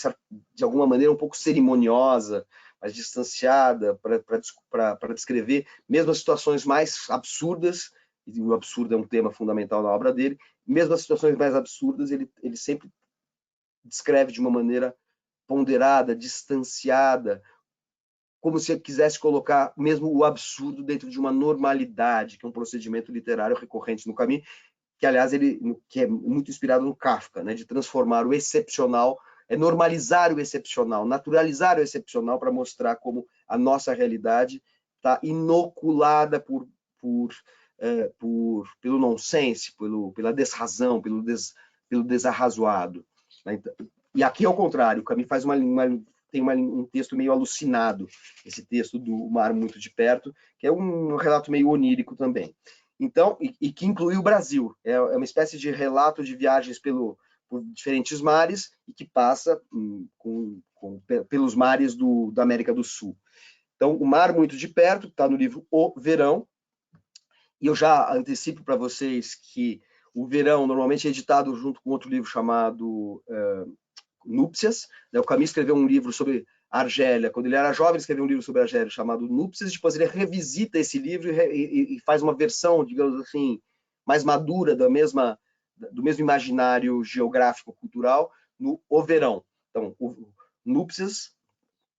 de alguma maneira um pouco cerimoniosa, mais distanciada para descrever mesmo as situações mais absurdas. E o absurdo é um tema fundamental na obra dele. Mesmo as situações mais absurdas, ele sempre descreve de uma maneira ponderada, distanciada, como se quisesse colocar mesmo o absurdo dentro de uma normalidade, que é um procedimento literário recorrente no Camus, que, aliás, que é muito inspirado no Kafka, né, de transformar o excepcional, normalizar o excepcional, naturalizar o excepcional para mostrar como a nossa realidade está inoculada pelo nonsense, pela desrazão, pelo desarrazoado. Né? E aqui é o contrário, o Camus faz tem um texto meio alucinado, esse texto do Mar Muito de Perto, que é um relato meio onírico também. Então, e que inclui o Brasil. É uma espécie de relato de viagens por diferentes mares e que passa pelos mares da América do Sul. Então, o Mar Muito de Perto está no livro O Verão, e eu já antecipo para vocês que o Verão normalmente é editado junto com outro livro chamado Núpcias. O Camus escreveu um livro sobre a Argélia. Quando ele era jovem, ele escreveu um livro sobre a Argélia chamado Núpcias. Depois ele revisita esse livro e faz uma versão, digamos assim, mais madura do mesmo imaginário geográfico cultural no O Verão. Então, o Núpcias,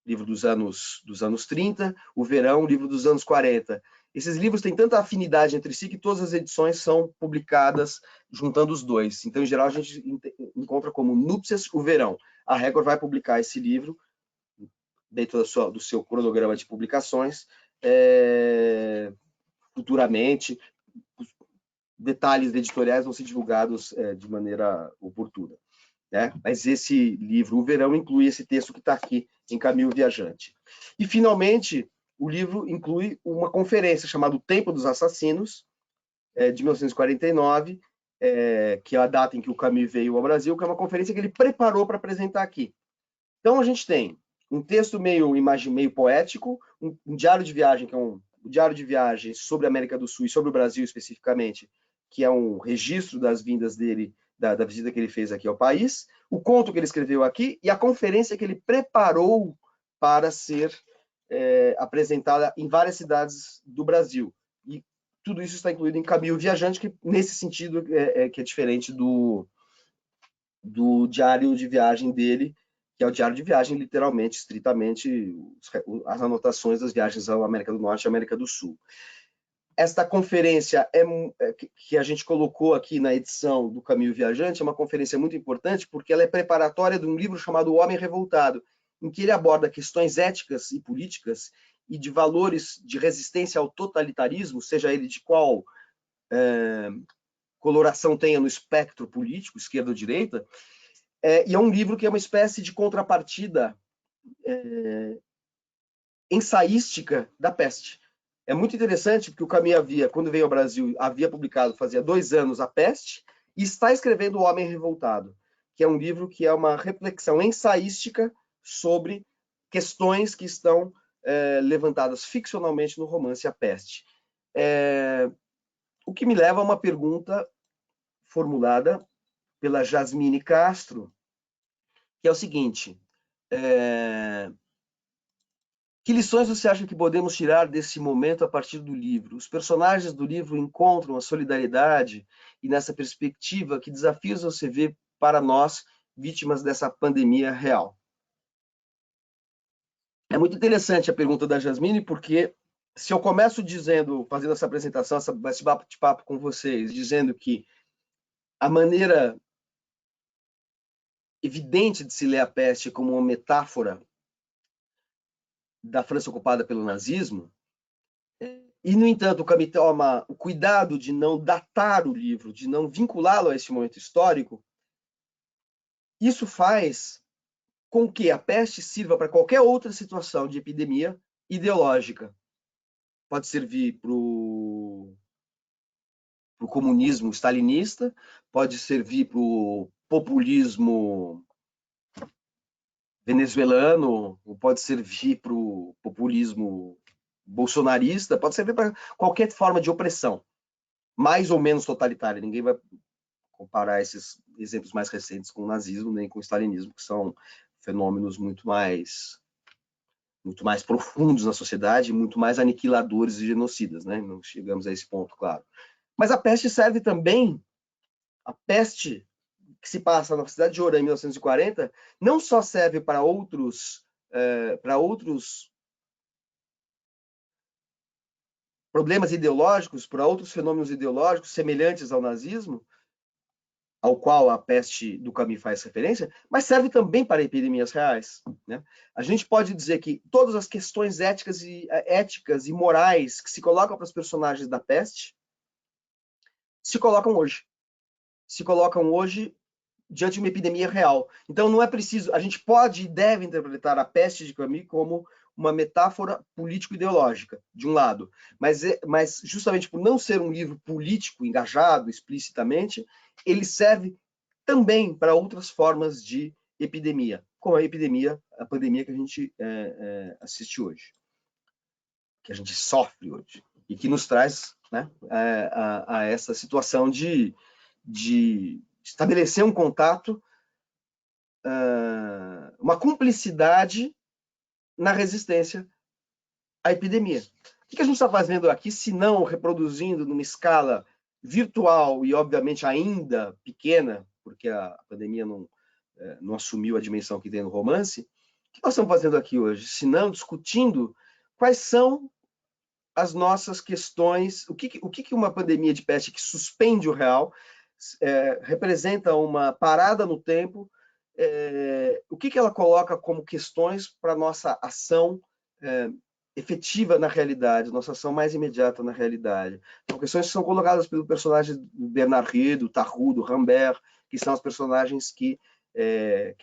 livro dos anos 30, o Verão, livro dos anos 40. Esses livros têm tanta afinidade entre si que todas as edições são publicadas juntando os dois. Então, em geral, a gente encontra como Núpcias, o Verão. A Record vai publicar esse livro dentro do seu cronograma de publicações futuramente. Detalhes editoriais vão ser divulgados de maneira oportuna. Né? Mas esse livro, O Verão, inclui esse texto que está aqui em Caminho Viajante. E, finalmente, o livro inclui uma conferência chamada O Tempo dos Assassinos, de 1949, que é a data em que o Camus veio ao Brasil, que é uma conferência que ele preparou para apresentar aqui. Então, a gente tem um texto meio poético, um diário de viagem, que é o diário de viagem sobre a América do Sul e sobre o Brasil especificamente, que é um registro das vindas dele, da visita que ele fez aqui ao país, o conto que ele escreveu aqui e a conferência que ele preparou para ser apresentada em várias cidades do Brasil. E tudo isso está incluído em Caminho Viajante, que nesse sentido que é diferente do diário de viagem dele, que é o diário de viagem, literalmente, estritamente, as anotações das viagens à América do Norte e América do Sul. Esta conferência que a gente colocou aqui na edição do Caminho Viajante é uma conferência muito importante porque ela é preparatória de um livro chamado O Homem Revoltado, em que ele aborda questões éticas e políticas e de valores de resistência ao totalitarismo, seja ele de qual coloração tenha no espectro político, esquerda ou direita, e é um livro que é uma espécie de contrapartida ensaística da peste. É muito interessante porque o Camus quando veio ao Brasil, havia publicado, fazia 2 anos, A Peste, e está escrevendo O Homem Revoltado, que é um livro que é uma reflexão ensaística sobre questões que estão levantadas ficcionalmente no romance A Peste. O que me leva a uma pergunta formulada pela Jasmine Castro, que é o seguinte: que lições você acha que podemos tirar desse momento a partir do livro? Os personagens do livro encontram a solidariedade e, nessa perspectiva, que desafios você vê para nós, vítimas dessa pandemia real? É muito interessante a pergunta da Jasmine, porque se eu começo fazendo essa apresentação, esse bate-papo com vocês, dizendo que a maneira evidente de se ler a peste como uma metáfora da França ocupada pelo nazismo, e, no entanto, o Camus toma o cuidado de não datar o livro, de não vinculá-lo a esse momento histórico, isso faz com que a peste sirva para qualquer outra situação de epidemia ideológica. Pode servir para o comunismo stalinista, pode servir para o populismo venezuelano, pode servir para o populismo bolsonarista, pode servir para qualquer forma de opressão, mais ou menos totalitária. Ninguém vai comparar esses exemplos mais recentes com o nazismo nem com o stalinismo, que são fenômenos muito mais profundos na sociedade, muito mais aniquiladores e genocidas, né? Não chegamos a esse ponto, claro. Mas a peste serve também, a peste que se passa na cidade de Oran em 1940, não só serve para outros problemas ideológicos, para outros fenômenos ideológicos semelhantes ao nazismo, ao qual a peste do Camus faz referência, mas serve também para epidemias reais, né? A gente pode dizer que todas as questões éticas e morais que se colocam para os personagens da peste se colocam hoje diante de uma epidemia real. Então não é preciso, a gente pode e deve interpretar a peste de Camus como uma metáfora político-ideológica, de um lado, mas justamente por não ser um livro político engajado explicitamente, ele serve também para outras formas de epidemia, como a pandemia que a gente assiste hoje, que a gente sofre hoje, e que nos traz, né, a essa situação de estabelecer um contato, uma cumplicidade na resistência à epidemia. O que a gente está fazendo aqui, se não reproduzindo numa escala virtual e, obviamente, ainda pequena, porque a pandemia não assumiu a dimensão que tem no romance, o que nós estamos fazendo aqui hoje? Se não discutindo quais são as nossas questões, o que uma pandemia de peste que suspende o real representa uma parada no tempo, o que ela coloca como questões para a nossa ação efetiva na realidade, nossa ação mais imediata na realidade. São questões que são colocadas pelo personagem do Bernard Rieu, do Tarrou, do Rambert, que são os personagens que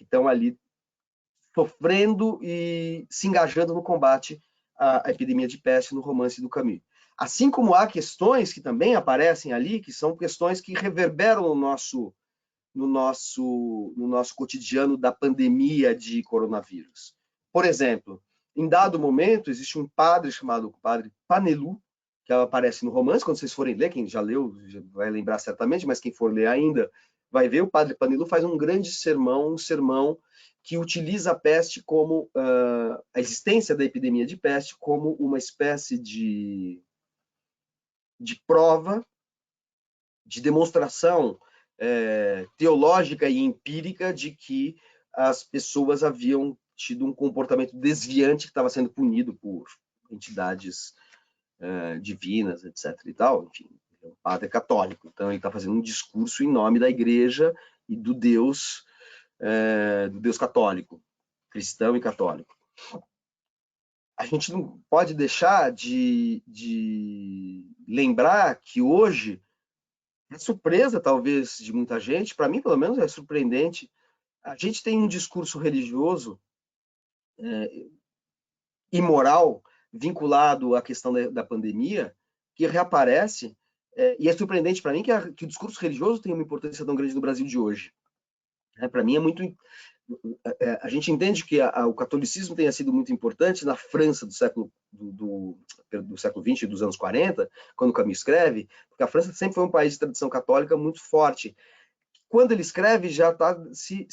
estão ali sofrendo e se engajando no combate à epidemia de peste no romance do Camus. Assim como há questões que também aparecem ali, que são questões que reverberam no nosso cotidiano da pandemia de coronavírus. Por exemplo, Em dado momento, existe um padre chamado Padre Panelu, que aparece no romance, quando vocês forem ler, quem já leu já vai lembrar certamente, mas quem for ler ainda vai ver, o Padre Panelu faz um grande sermão, um sermão que utiliza a peste como, a existência da epidemia de peste como uma espécie de prova, de demonstração teológica e empírica de que as pessoas haviam tido um comportamento desviante que estava sendo punido por entidades divinas, etc. e tal. Enfim, é um padre católico, então ele está fazendo um discurso em nome da Igreja e do Deus católico, cristão e católico. A gente não pode deixar de lembrar que hoje é surpresa, talvez, de muita gente, para mim, pelo menos, é surpreendente. A gente tem um discurso religioso e moral vinculado à questão da pandemia que reaparece, e é surpreendente para mim que o discurso religioso tem uma importância tão grande no Brasil de hoje. Para mim é muito... A gente entende que o catolicismo tenha sido muito importante na França do século XX, dos anos 40, quando Camus escreve, porque a França sempre foi um país de tradição católica muito forte. Quando ele escreve, já está se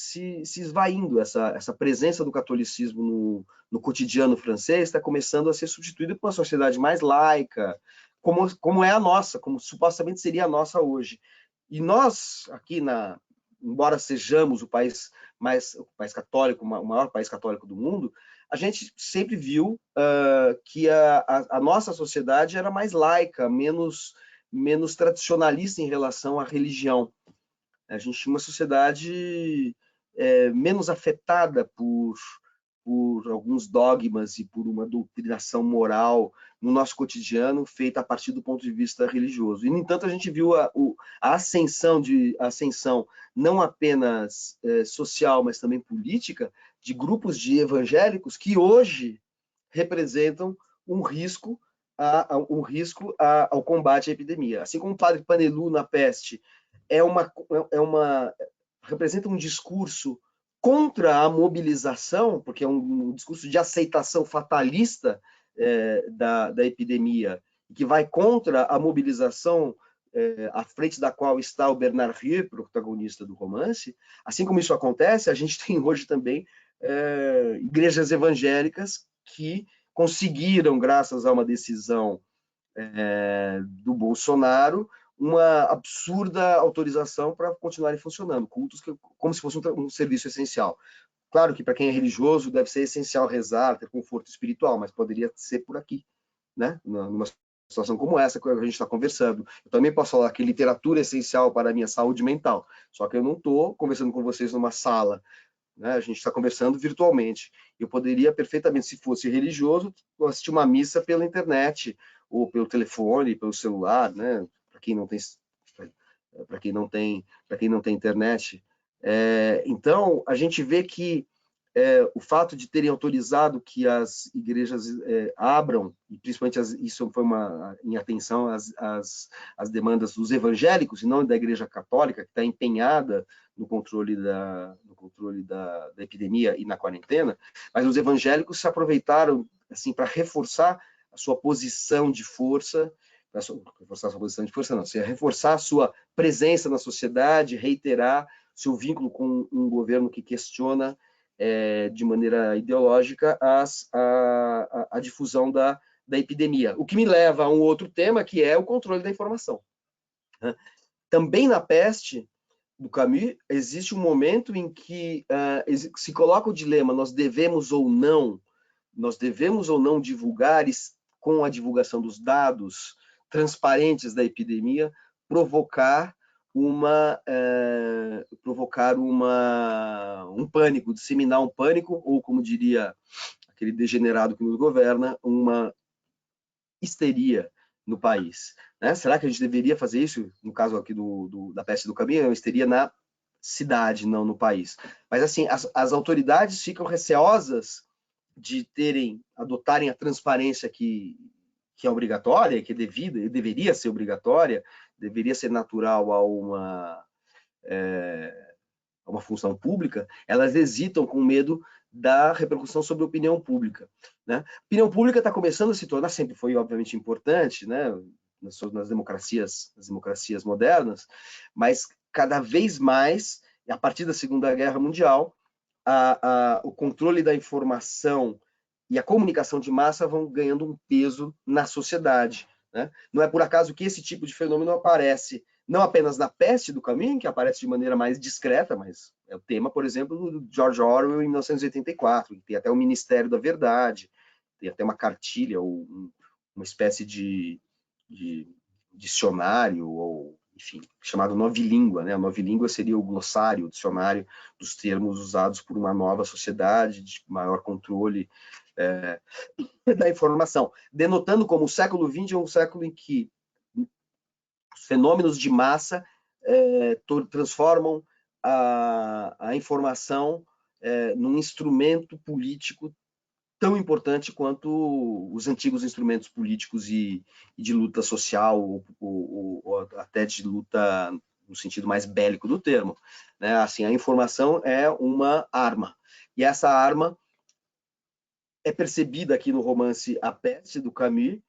esvaindo essa presença do catolicismo no cotidiano francês, está começando a ser substituída por uma sociedade mais laica, como é a nossa, como supostamente seria a nossa hoje. E nós, aqui, embora sejamos o país católico, o maior país católico do mundo, a gente sempre viu que a nossa sociedade era mais laica, menos tradicionalista em relação à religião. A gente tinha uma sociedade menos afetada por alguns dogmas e por uma doutrinação moral no nosso cotidiano feita a partir do ponto de vista religioso. E, no entanto, a gente viu a ascensão não apenas social, mas também política, de grupos de evangélicos que hoje representam um risco ao combate à epidemia. Assim como o padre Panelu na peste representa um discurso contra a mobilização, porque é um discurso de aceitação fatalista da epidemia, que vai contra a mobilização à frente da qual está o Bernard Rieu, protagonista do romance. Assim como isso acontece, a gente tem hoje também igrejas evangélicas que conseguiram, graças a uma decisão do Bolsonaro, uma absurda autorização para continuarem funcionando, cultos como se fosse um serviço essencial. Claro que para quem é religioso deve ser essencial rezar, ter conforto espiritual, mas poderia ser por aqui, né? Numa situação como essa que a gente está conversando. Eu também posso falar que literatura é essencial para a minha saúde mental, só que eu não estou conversando com vocês numa sala, né? A gente está conversando virtualmente. Eu poderia perfeitamente, se fosse religioso, assistir uma missa pela internet, ou pelo telefone, pelo celular, né? Para quem não tem internet. Então, a gente vê que o fato de terem autorizado que as igrejas abram, e principalmente isso foi em atenção às demandas dos evangélicos, e não da Igreja Católica, que está empenhada no controle da epidemia e na quarentena, mas os evangélicos se aproveitaram assim, para reforçar a sua posição de força, reforçar a sua presença na sociedade, reiterar seu vínculo com um governo que questiona de maneira ideológica a difusão da epidemia. O que me leva a um outro tema, que é o controle da informação. Também na peste do Camus, existe um momento em que se coloca o dilema: nós devemos ou não divulgar, com a divulgação dos dados transparentes da epidemia, provocar um pânico, disseminar um pânico, ou, como diria aquele degenerado que nos governa, uma histeria no país. Né? Será que a gente deveria fazer isso? No caso aqui da peste do caminho, é uma histeria na cidade, não no país. Mas, assim, as autoridades ficam receosas de adotarem a transparência que é obrigatória, que é devida, e deveria ser obrigatória, deveria ser natural a uma função pública. Elas hesitam com medo da repercussão sobre a opinião pública, né? A opinião pública está começando a se tornar, sempre foi obviamente importante, né, nas democracias modernas, mas cada vez mais, a partir da Segunda Guerra Mundial, o controle da informação e a comunicação de massa vão ganhando um peso na sociedade, né? Não é por acaso que esse tipo de fenômeno aparece não apenas na Peste do Camus, que aparece de maneira mais discreta, mas é o tema, por exemplo, do George Orwell em 1984, que tem até o Ministério da Verdade, tem até uma cartilha ou uma espécie de dicionário, ou enfim, chamado novilíngua, né? A novilíngua seria o glossário, o dicionário dos termos usados por uma nova sociedade de maior controle da informação, denotando como o século XX é um século em que os fenômenos de massa transformam a informação num instrumento político tão importante quanto os antigos instrumentos políticos e de luta social, ou até de luta no sentido mais bélico do termo, né? Assim, a informação é uma arma, e essa arma é percebida aqui no romance A Peste, do Camus,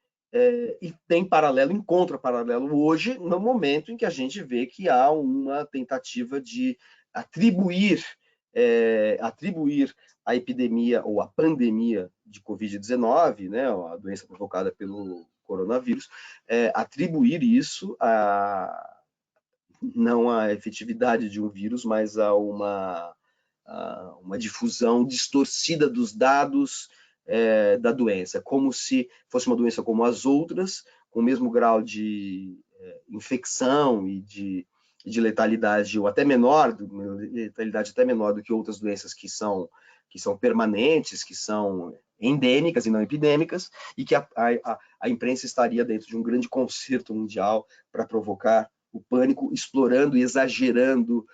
e tem paralelo, encontra paralelo hoje, no momento em que a gente vê que há uma tentativa de atribuir a epidemia ou a pandemia de Covid-19, né, a doença provocada pelo coronavírus, atribuir isso não à efetividade de um vírus, mas a uma difusão distorcida dos dados da doença, como se fosse uma doença como as outras, com o mesmo grau de infecção e de letalidade, ou até menor, letalidade até menor do que outras doenças que são permanentes, que são endêmicas e não epidêmicas, e que a imprensa estaria dentro de um grande concerto mundial para provocar o pânico, explorando e exagerando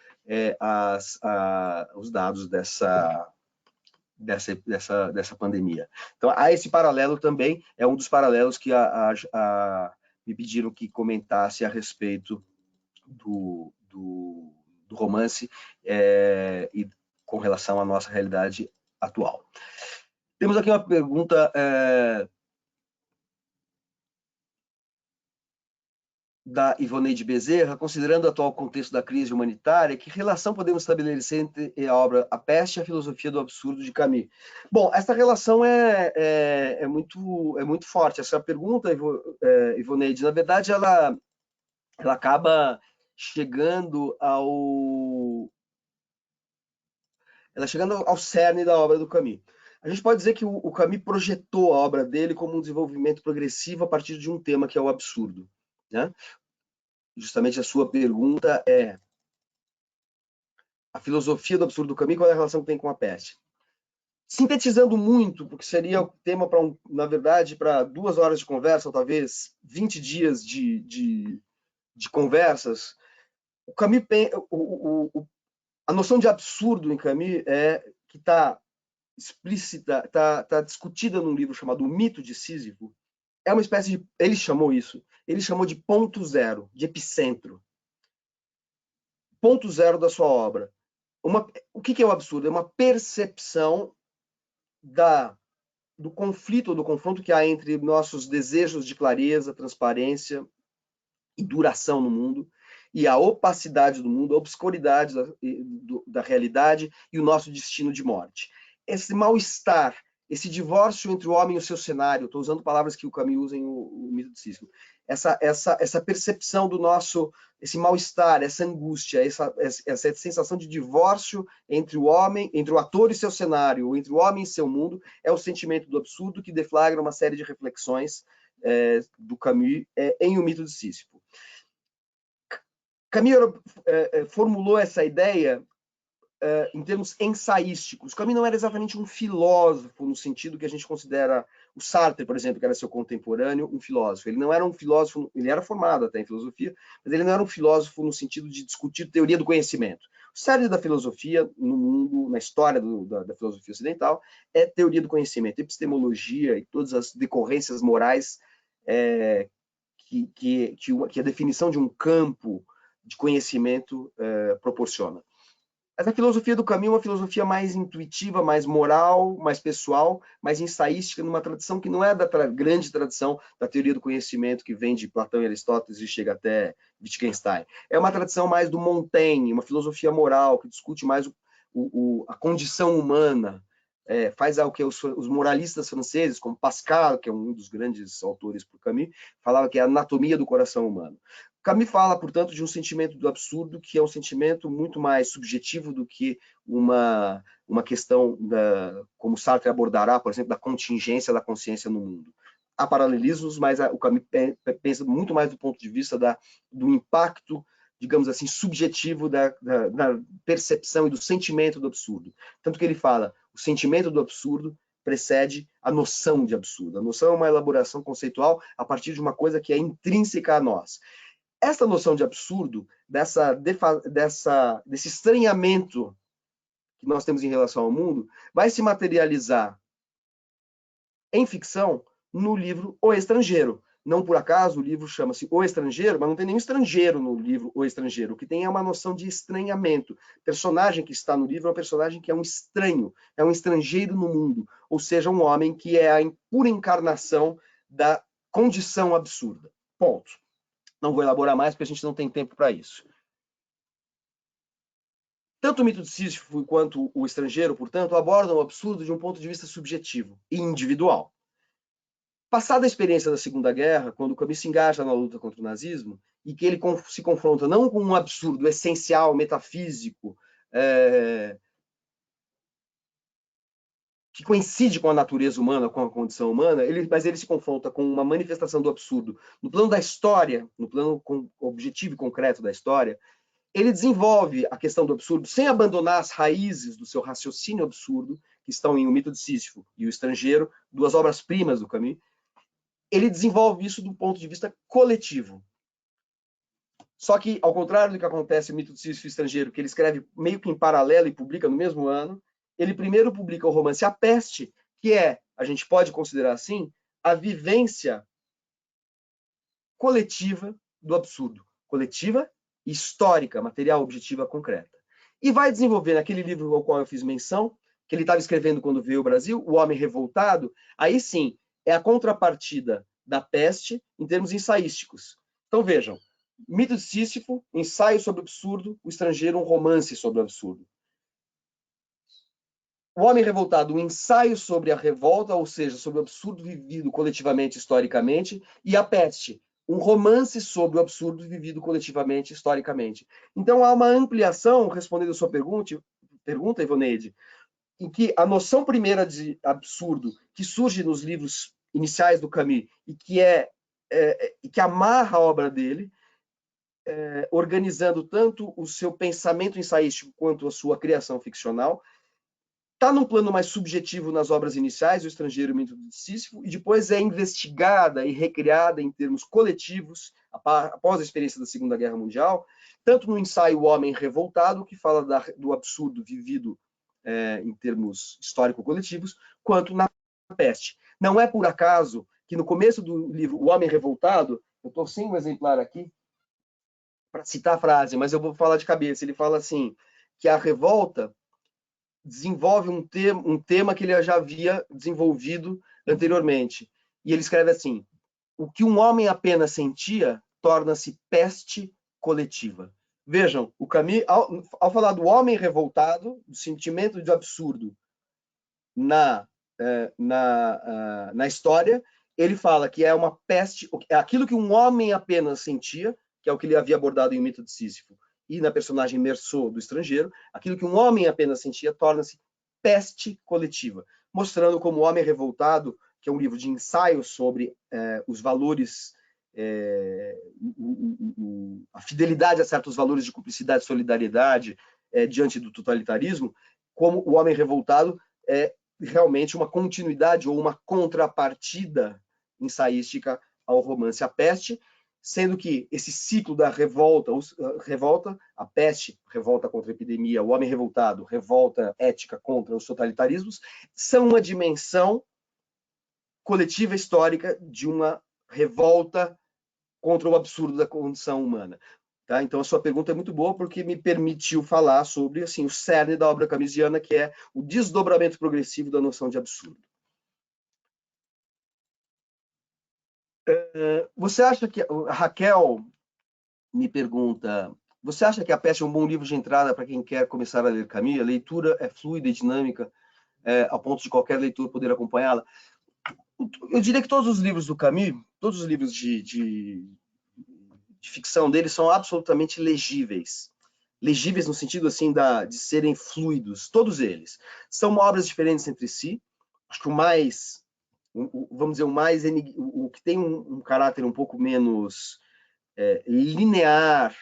os dados dessa pandemia. Então, há esse paralelo também, é um dos paralelos que me pediram que comentasse a respeito do romance e com relação à nossa realidade atual. Temos aqui uma pergunta da Ivoneide Bezerra: considerando o atual contexto da crise humanitária, que relação podemos estabelecer entre a obra A Peste e a Filosofia do Absurdo, de Camus? Bom, essa relação é muito forte. Essa pergunta, Ivoneide, na verdade, ela acaba chegando ao cerne da obra do Camus. A gente pode dizer que o Camus projetou a obra dele como um desenvolvimento progressivo a partir de um tema que é o absurdo, né? Justamente a sua pergunta é: a filosofia do absurdo do Camus, qual é a relação que tem com a peste? Sintetizando muito, porque seria o tema na verdade, para 2 horas de conversa, ou talvez 20 dias de conversas, o Camus, a noção de absurdo em Camus que está explícita, está discutida num livro chamado O Mito de Sísifo. É uma espécie de, ele chamou de ponto zero, de epicentro. Ponto zero da sua obra. O que é o absurdo? É uma percepção do conflito, ou do confronto que há entre nossos desejos de clareza, transparência e duração no mundo, e a opacidade do mundo, a obscuridade da realidade e o nosso destino de morte. Esse mal-estar, esse divórcio entre o homem e o seu cenário, estou usando palavras que o Camus usa em O Mito de Sísifo, essa percepção do nosso, esse mal-estar, essa angústia, essa sensação de divórcio entre o homem, entre o ator e seu cenário, ou entre o homem e seu mundo, é o sentimento do absurdo que deflagra uma série de reflexões do Camus em O Mito de Sísifo. Camus formulou essa ideia em termos ensaísticos. Camus não era exatamente um filósofo no sentido que a gente considera o Sartre, por exemplo, que era seu contemporâneo, um filósofo. Ele não era um filósofo, ele era formado até em filosofia, mas ele não era um filósofo no sentido de discutir teoria do conhecimento. O cerne da filosofia no mundo, na história da filosofia ocidental, é teoria do conhecimento, epistemologia e todas as decorrências morais que a definição de um campo de conhecimento proporciona. Mas a filosofia do Camus é uma filosofia mais intuitiva, mais moral, mais pessoal, mais ensaística, numa tradição que não é da grande tradição da teoria do conhecimento que vem de Platão e Aristóteles e chega até Wittgenstein. É uma tradição mais do Montaigne, uma filosofia moral que discute mais a condição humana, faz o que os moralistas franceses, como Pascal, que é um dos grandes autores por Camus, falava que é a anatomia do coração humano. Camus fala, portanto, de um sentimento do absurdo, que é um sentimento muito mais subjetivo do que uma questão, como Sartre abordará, por exemplo, da contingência da consciência no mundo. Há paralelismos, mas o Camus pensa muito mais do ponto de vista do impacto, digamos assim, subjetivo da percepção e do sentimento do absurdo. Tanto que ele fala, o sentimento do absurdo precede a noção de absurdo. A noção é uma elaboração conceitual a partir de uma coisa que é intrínseca a nós. Essa noção de absurdo, desse estranhamento que nós temos em relação ao mundo, vai se materializar em ficção no livro O Estrangeiro. Não por acaso o livro chama-se O Estrangeiro, mas não tem nenhum estrangeiro no livro O Estrangeiro. O que tem é uma noção de estranhamento. O personagem que está no livro é um personagem que é um estranho, é um estrangeiro no mundo, ou seja, um homem que é a pura encarnação da condição absurda. Ponto. Não vou elaborar mais, porque a gente não tem tempo para isso. Tanto o mito de Sísifo quanto o Estrangeiro, portanto, abordam o absurdo de um ponto de vista subjetivo e individual. Passada a experiência da Segunda Guerra, quando o Camus se engaja na luta contra o nazismo, e que ele se confronta não com um absurdo essencial, metafísico, que coincide com a natureza humana, com a condição humana, mas ele se confronta com uma manifestação do absurdo no plano da história, no plano objetivo e concreto da história. Ele desenvolve a questão do absurdo sem abandonar as raízes do seu raciocínio absurdo, que estão em O Mito de Sísifo e O Estrangeiro, duas obras-primas do Camus. Ele desenvolve isso do ponto de vista coletivo. Só que, ao contrário do que acontece no Mito de Sísifo e O Estrangeiro, que ele escreve meio que em paralelo e publica no mesmo ano, ele primeiro publica o romance A Peste, que é, a gente pode considerar assim, a vivência coletiva do absurdo. Coletiva, histórica, material, objetiva, concreta. E vai desenvolver naquele livro ao qual eu fiz menção, que ele estava escrevendo quando veio ao Brasil, O Homem Revoltado, aí sim, é a contrapartida da Peste em termos ensaísticos. Então vejam, Mito de Sísifo, ensaio sobre o absurdo, O Estrangeiro, um romance sobre o absurdo. O Homem Revoltado, um ensaio sobre a revolta, ou seja, sobre o absurdo vivido coletivamente, historicamente, e A Peste, um romance sobre o absurdo vivido coletivamente, historicamente. Então há uma ampliação, respondendo a sua pergunta, Ivoneide, em que a noção primeira de absurdo que surge nos livros iniciais do Camus e que amarra a obra dele, organizando tanto o seu pensamento ensaístico quanto a sua criação ficcional, está num plano mais subjetivo nas obras iniciais, O Estrangeiro e o Mito de Sísifo, e depois é investigada e recriada em termos coletivos, após a experiência da Segunda Guerra Mundial, tanto no ensaio O Homem Revoltado, que fala do absurdo vivido em termos histórico-coletivos, quanto na Peste. Não é por acaso que no começo do livro O Homem Revoltado, eu estou sem um exemplar aqui para citar a frase, mas eu vou falar de cabeça, ele fala assim, que a revolta desenvolve um tema que ele já havia desenvolvido anteriormente. E ele escreve assim: o que um homem apenas sentia torna-se peste coletiva. Vejam, o Camus, ao falar do homem revoltado, do sentimento de absurdo na história, ele fala que é uma peste, é aquilo que um homem apenas sentia, que é o que ele havia abordado em O Mito de Sísifo, e na personagem Meursault do Estrangeiro, aquilo que um homem apenas sentia torna-se peste coletiva, mostrando como O Homem Revoltado, que é um livro de ensaio sobre os valores, a fidelidade a certos valores de cumplicidade e solidariedade diante do totalitarismo, como O Homem Revoltado é realmente uma continuidade ou uma contrapartida ensaística ao romance A Peste, sendo que esse ciclo da revolta, a peste, revolta contra a epidemia, o homem revoltado, revolta ética contra os totalitarismos, são uma dimensão coletiva histórica de uma revolta contra o absurdo da condição humana. Tá? Então, a sua pergunta é muito boa porque me permitiu falar sobre assim, o cerne da obra camusiana, que é o desdobramento progressivo da noção de absurdo. Você acha que... A Raquel me pergunta, você acha que A Peste é um bom livro de entrada para quem quer começar a ler Camus? A leitura é fluida e dinâmica, ao ponto de qualquer leitor poder acompanhá-la? Eu diria que todos os livros do Camus, todos os livros de ficção dele são absolutamente legíveis. Legíveis no sentido assim de serem fluidos, todos eles. São obras diferentes entre si. Acho que vamos dizer, o que tem um caráter um pouco menos linear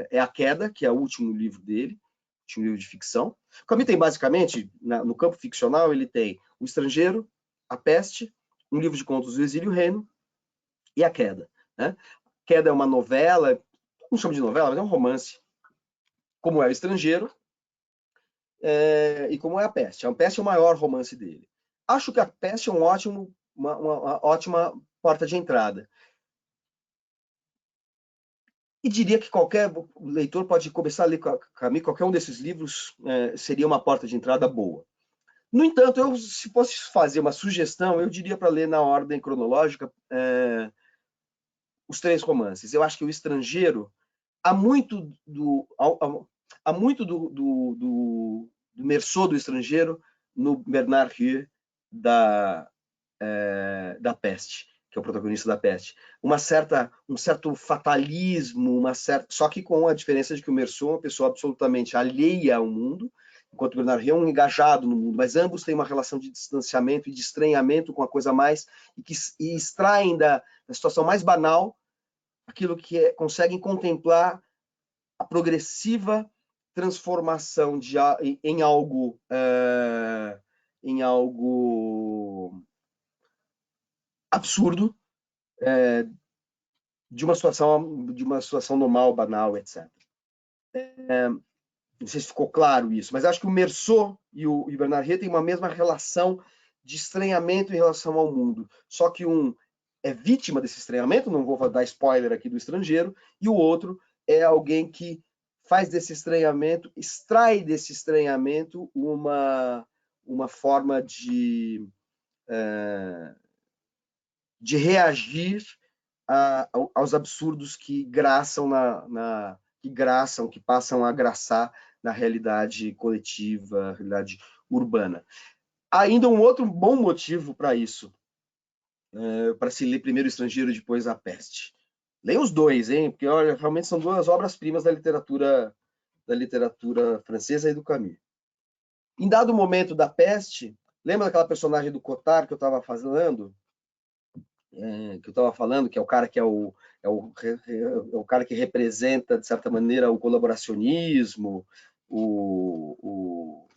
é A Queda, que é o último livro dele, último livro de ficção. O Camus tem basicamente, no campo ficcional, ele tem O Estrangeiro, A Peste, um livro de contos do Exílio Reno e A Queda. Né? Queda é uma novela, não chamo de novela, mas é um romance, como é O Estrangeiro e como é A Peste. A Peste é o maior romance dele. Acho que A Peste é uma ótima porta de entrada. E diria que qualquer leitor pode começar a ler Camus, qualquer um desses livros seria uma porta de entrada boa. No entanto, se fosse fazer uma sugestão, eu diria para ler na ordem cronológica os três romances. Eu acho que O Estrangeiro há muito do Meursault do Estrangeiro no Bernard Rieu da Peste, que é o protagonista da Peste. Um certo fatalismo, só que com a diferença de que o Meursault é uma pessoa absolutamente alheia ao mundo, enquanto o Bernard Rieu é um engajado no mundo, mas ambos têm uma relação de distanciamento e de estranhamento com a coisa mais, e extraem da situação mais banal aquilo que conseguem contemplar a progressiva transformação em algo absurdo, de uma situação normal, banal, etc. Não sei se ficou claro isso, mas acho que o Meursault e o Bernard Rieu têm uma mesma relação de estranhamento em relação ao mundo. Só que um é vítima desse estranhamento, não vou dar spoiler aqui do Estrangeiro, e o outro é alguém que faz desse estranhamento, extrai desse estranhamento uma forma de reagir aos absurdos que que passam a graçar na realidade coletiva, realidade urbana. Ainda um outro bom motivo para isso, para se ler primeiro O Estrangeiro e depois A Peste. Leia os dois, hein? Porque olha, realmente são duas obras-primas da literatura francesa e do Camus. Em dado momento da Peste, lembra daquela personagem do Cotard que eu estava falando? Que é o cara que é o cara que representa, de certa maneira, o colaboracionismo, o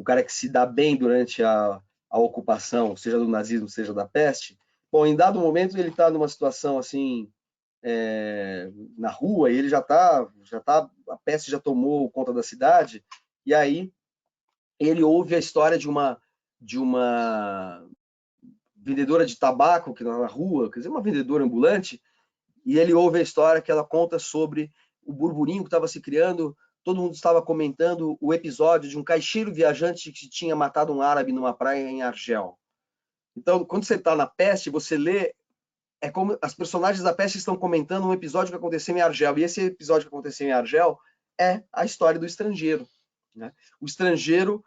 cara que se dá bem durante a ocupação, seja do nazismo, seja da peste. Bom, em dado momento ele está numa situação assim, na rua, e ele a peste já tomou conta da cidade, e aí ele ouve a história de uma vendedora de tabaco que na rua, quer dizer, uma vendedora ambulante, e ele ouve a história que ela conta sobre o burburinho que estava se criando, todo mundo estava comentando o episódio de um caixeiro viajante que tinha matado um árabe numa praia em Argel. Então, quando você está na peste, você lê, é como as personagens da peste estão comentando um episódio que aconteceu em Argel, e esse episódio que aconteceu em Argel é a história do Estrangeiro. Né? O Estrangeiro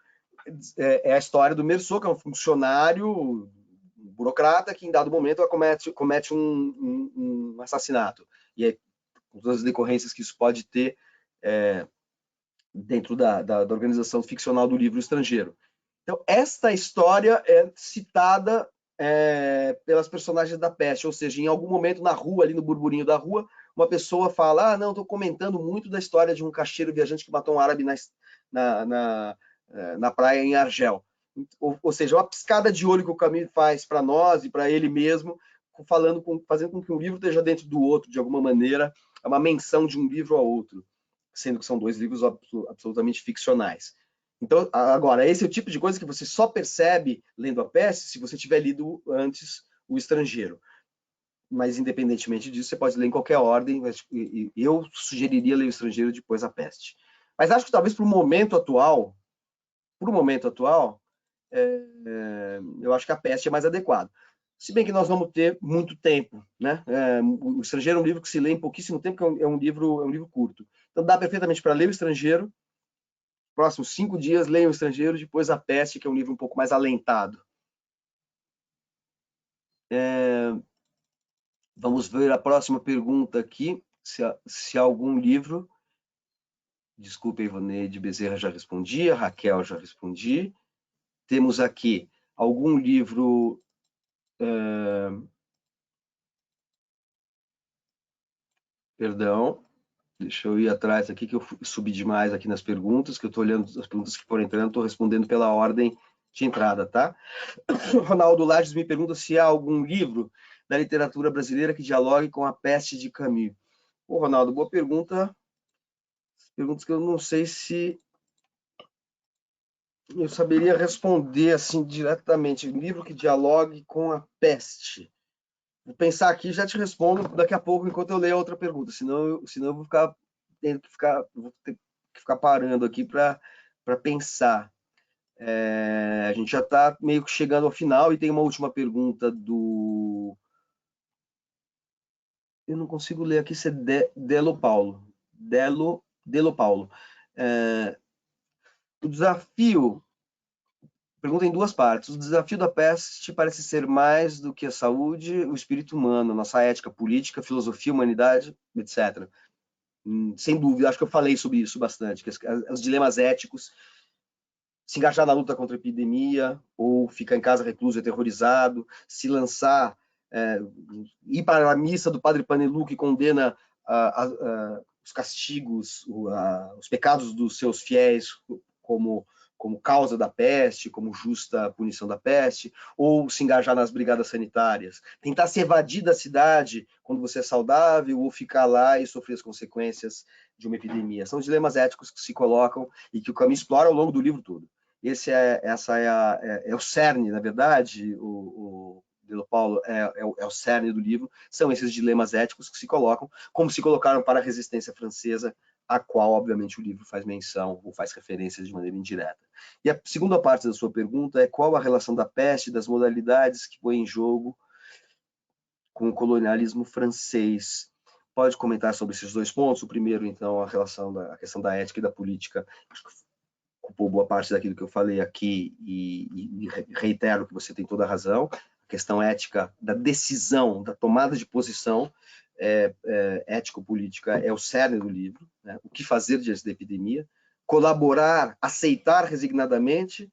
é a história do Meursault, que é um funcionário burocrata que em dado momento comete um assassinato. E aí, com todas as decorrências que isso pode ter dentro da organização ficcional do livro Estrangeiro. Então, esta história é citada pelas personagens da peste, ou seja, em algum momento na rua, ali no burburinho da rua, uma pessoa fala, não, estou comentando muito da história de um caixeiro viajante que matou um árabe na praia em Argel. Ou seja, uma piscada de olho que o Camus faz para nós e para ele mesmo, fazendo com que um livro esteja dentro do outro, de alguma maneira, é uma menção de um livro ao outro, sendo que são dois livros absolutamente ficcionais. Então, agora, esse é o tipo de coisa que você só percebe lendo A Peste se você tiver lido antes O Estrangeiro. mas independentemente disso, você pode ler em qualquer ordem. Eu sugeriria ler O Estrangeiro, depois A Peste. Mas acho que talvez para o momento atual, eu acho que A Peste é mais adequado. Se bem que nós vamos ter muito tempo, né? O Estrangeiro é um livro que se lê em pouquíssimo tempo, que é um livro curto. Então dá perfeitamente para ler O Estrangeiro. Próximos 5 dias, leiam O Estrangeiro, depois A Peste, que é um livro um pouco mais alentado. Vamos ver a próxima pergunta aqui. Se algum livro... Desculpe, Ivoneide Bezerra já respondi, a Raquel já respondi. Temos aqui algum livro... Perdão, deixa eu ir atrás aqui, que eu subi demais aqui nas perguntas, que eu estou olhando as perguntas que foram entrando, estou respondendo pela ordem de entrada, tá? O Ronaldo Lages me pergunta se há algum livro da literatura brasileira que dialogue com A Peste de Camus. Ô, Ronaldo, boa pergunta. Perguntas que eu não sei se eu saberia responder assim diretamente. Um livro que dialogue com a peste. Vou pensar aqui e já te respondo daqui a pouco, enquanto eu leio a outra pergunta. Senão eu vou vou ter que ficar parando aqui para pensar. A gente já está meio que chegando ao final e tem uma última pergunta do... Eu não consigo ler aqui se é Delo Paulo. Delo Paulo. O desafio... Pergunta em duas partes. O desafio da peste parece ser mais do que a saúde, o espírito humano, nossa ética, política, filosofia, humanidade, etc. Sem dúvida, acho que eu falei sobre isso bastante, que os dilemas éticos, se engajar na luta contra a epidemia, ou ficar em casa recluso, aterrorizado, se lançar, ir para a missa do padre Panelu, que condena os castigos, os pecados dos seus fiéis como causa da peste, como justa punição da peste, ou se engajar nas brigadas sanitárias. Tentar se evadir da cidade quando você é saudável, ou ficar lá e sofrer as consequências de uma epidemia. São dilemas éticos que se colocam e que o Camus explora ao longo do livro todo. Essa é o cerne, na verdade, o Delo Paulo é o cerne do livro, são esses dilemas éticos que se colocam, como se colocaram para a resistência francesa, a qual, obviamente, o livro faz menção ou faz referência de maneira indireta. E a segunda parte da sua pergunta é qual a relação da peste, das modalidades que põe em jogo com o colonialismo francês. Pode comentar sobre esses dois pontos? O primeiro, então, a questão da ética e da política. Acho que ocupou boa parte daquilo que eu falei aqui e reitero que você tem toda a razão. A questão ética da decisão, da tomada de posição ético-política é o cerne do livro, né? O que fazer diante da epidemia, colaborar, aceitar resignadamente,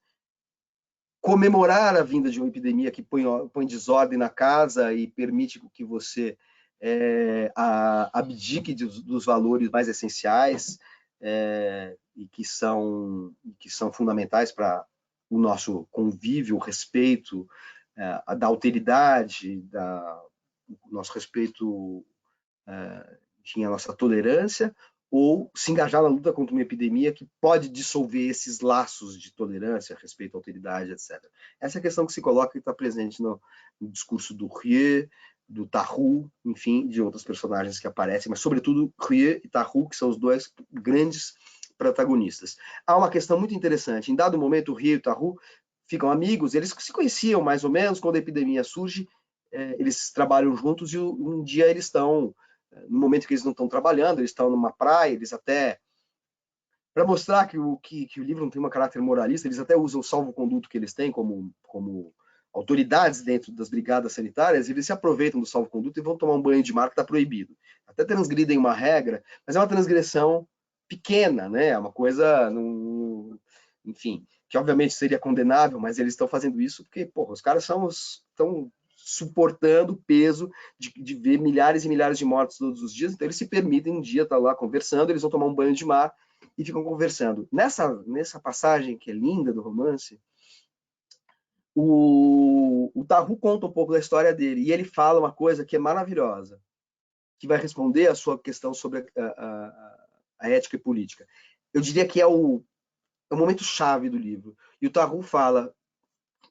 comemorar a vinda de uma epidemia que põe desordem na casa e permite que você abdique dos valores mais essenciais e que são fundamentais para o nosso convívio, o respeito da alteridade, o nosso respeito, enfim, a nossa tolerância, ou se engajar na luta contra uma epidemia que pode dissolver esses laços de tolerância, respeito à autoridade, etc. Essa é a questão que se coloca e está presente no discurso do Rieu, do Tarrou, enfim, de outros personagens que aparecem, mas sobretudo Rieu e Tarrou, que são os dois grandes protagonistas. Há uma questão muito interessante. Em dado momento, o Rieu e o Tarrou ficam amigos, eles se conheciam mais ou menos, quando a epidemia surge, eles trabalham juntos e um dia eles estão, no momento que eles não estão trabalhando, eles estão numa praia, eles até, para mostrar que o livro não tem um caráter moralista, eles até usam o salvo-conduto que eles têm como autoridades dentro das brigadas sanitárias, eles se aproveitam do salvo-conduto e vão tomar um banho de mar que está proibido. Até transgridem uma regra, mas é uma transgressão pequena, né? É uma coisa, enfim, que obviamente seria condenável, mas eles estão fazendo isso porque, porra, os caras estão suportando o peso de ver milhares e milhares de mortos todos os dias, então eles se permitem um dia estar lá conversando, eles vão tomar um banho de mar e ficam conversando. Nessa passagem que é linda do romance, o Tarrou conta um pouco da história dele e ele fala uma coisa que é maravilhosa, que vai responder a sua questão sobre a ética e política. Eu diria que é o momento chave do livro. E o Tarrou fala,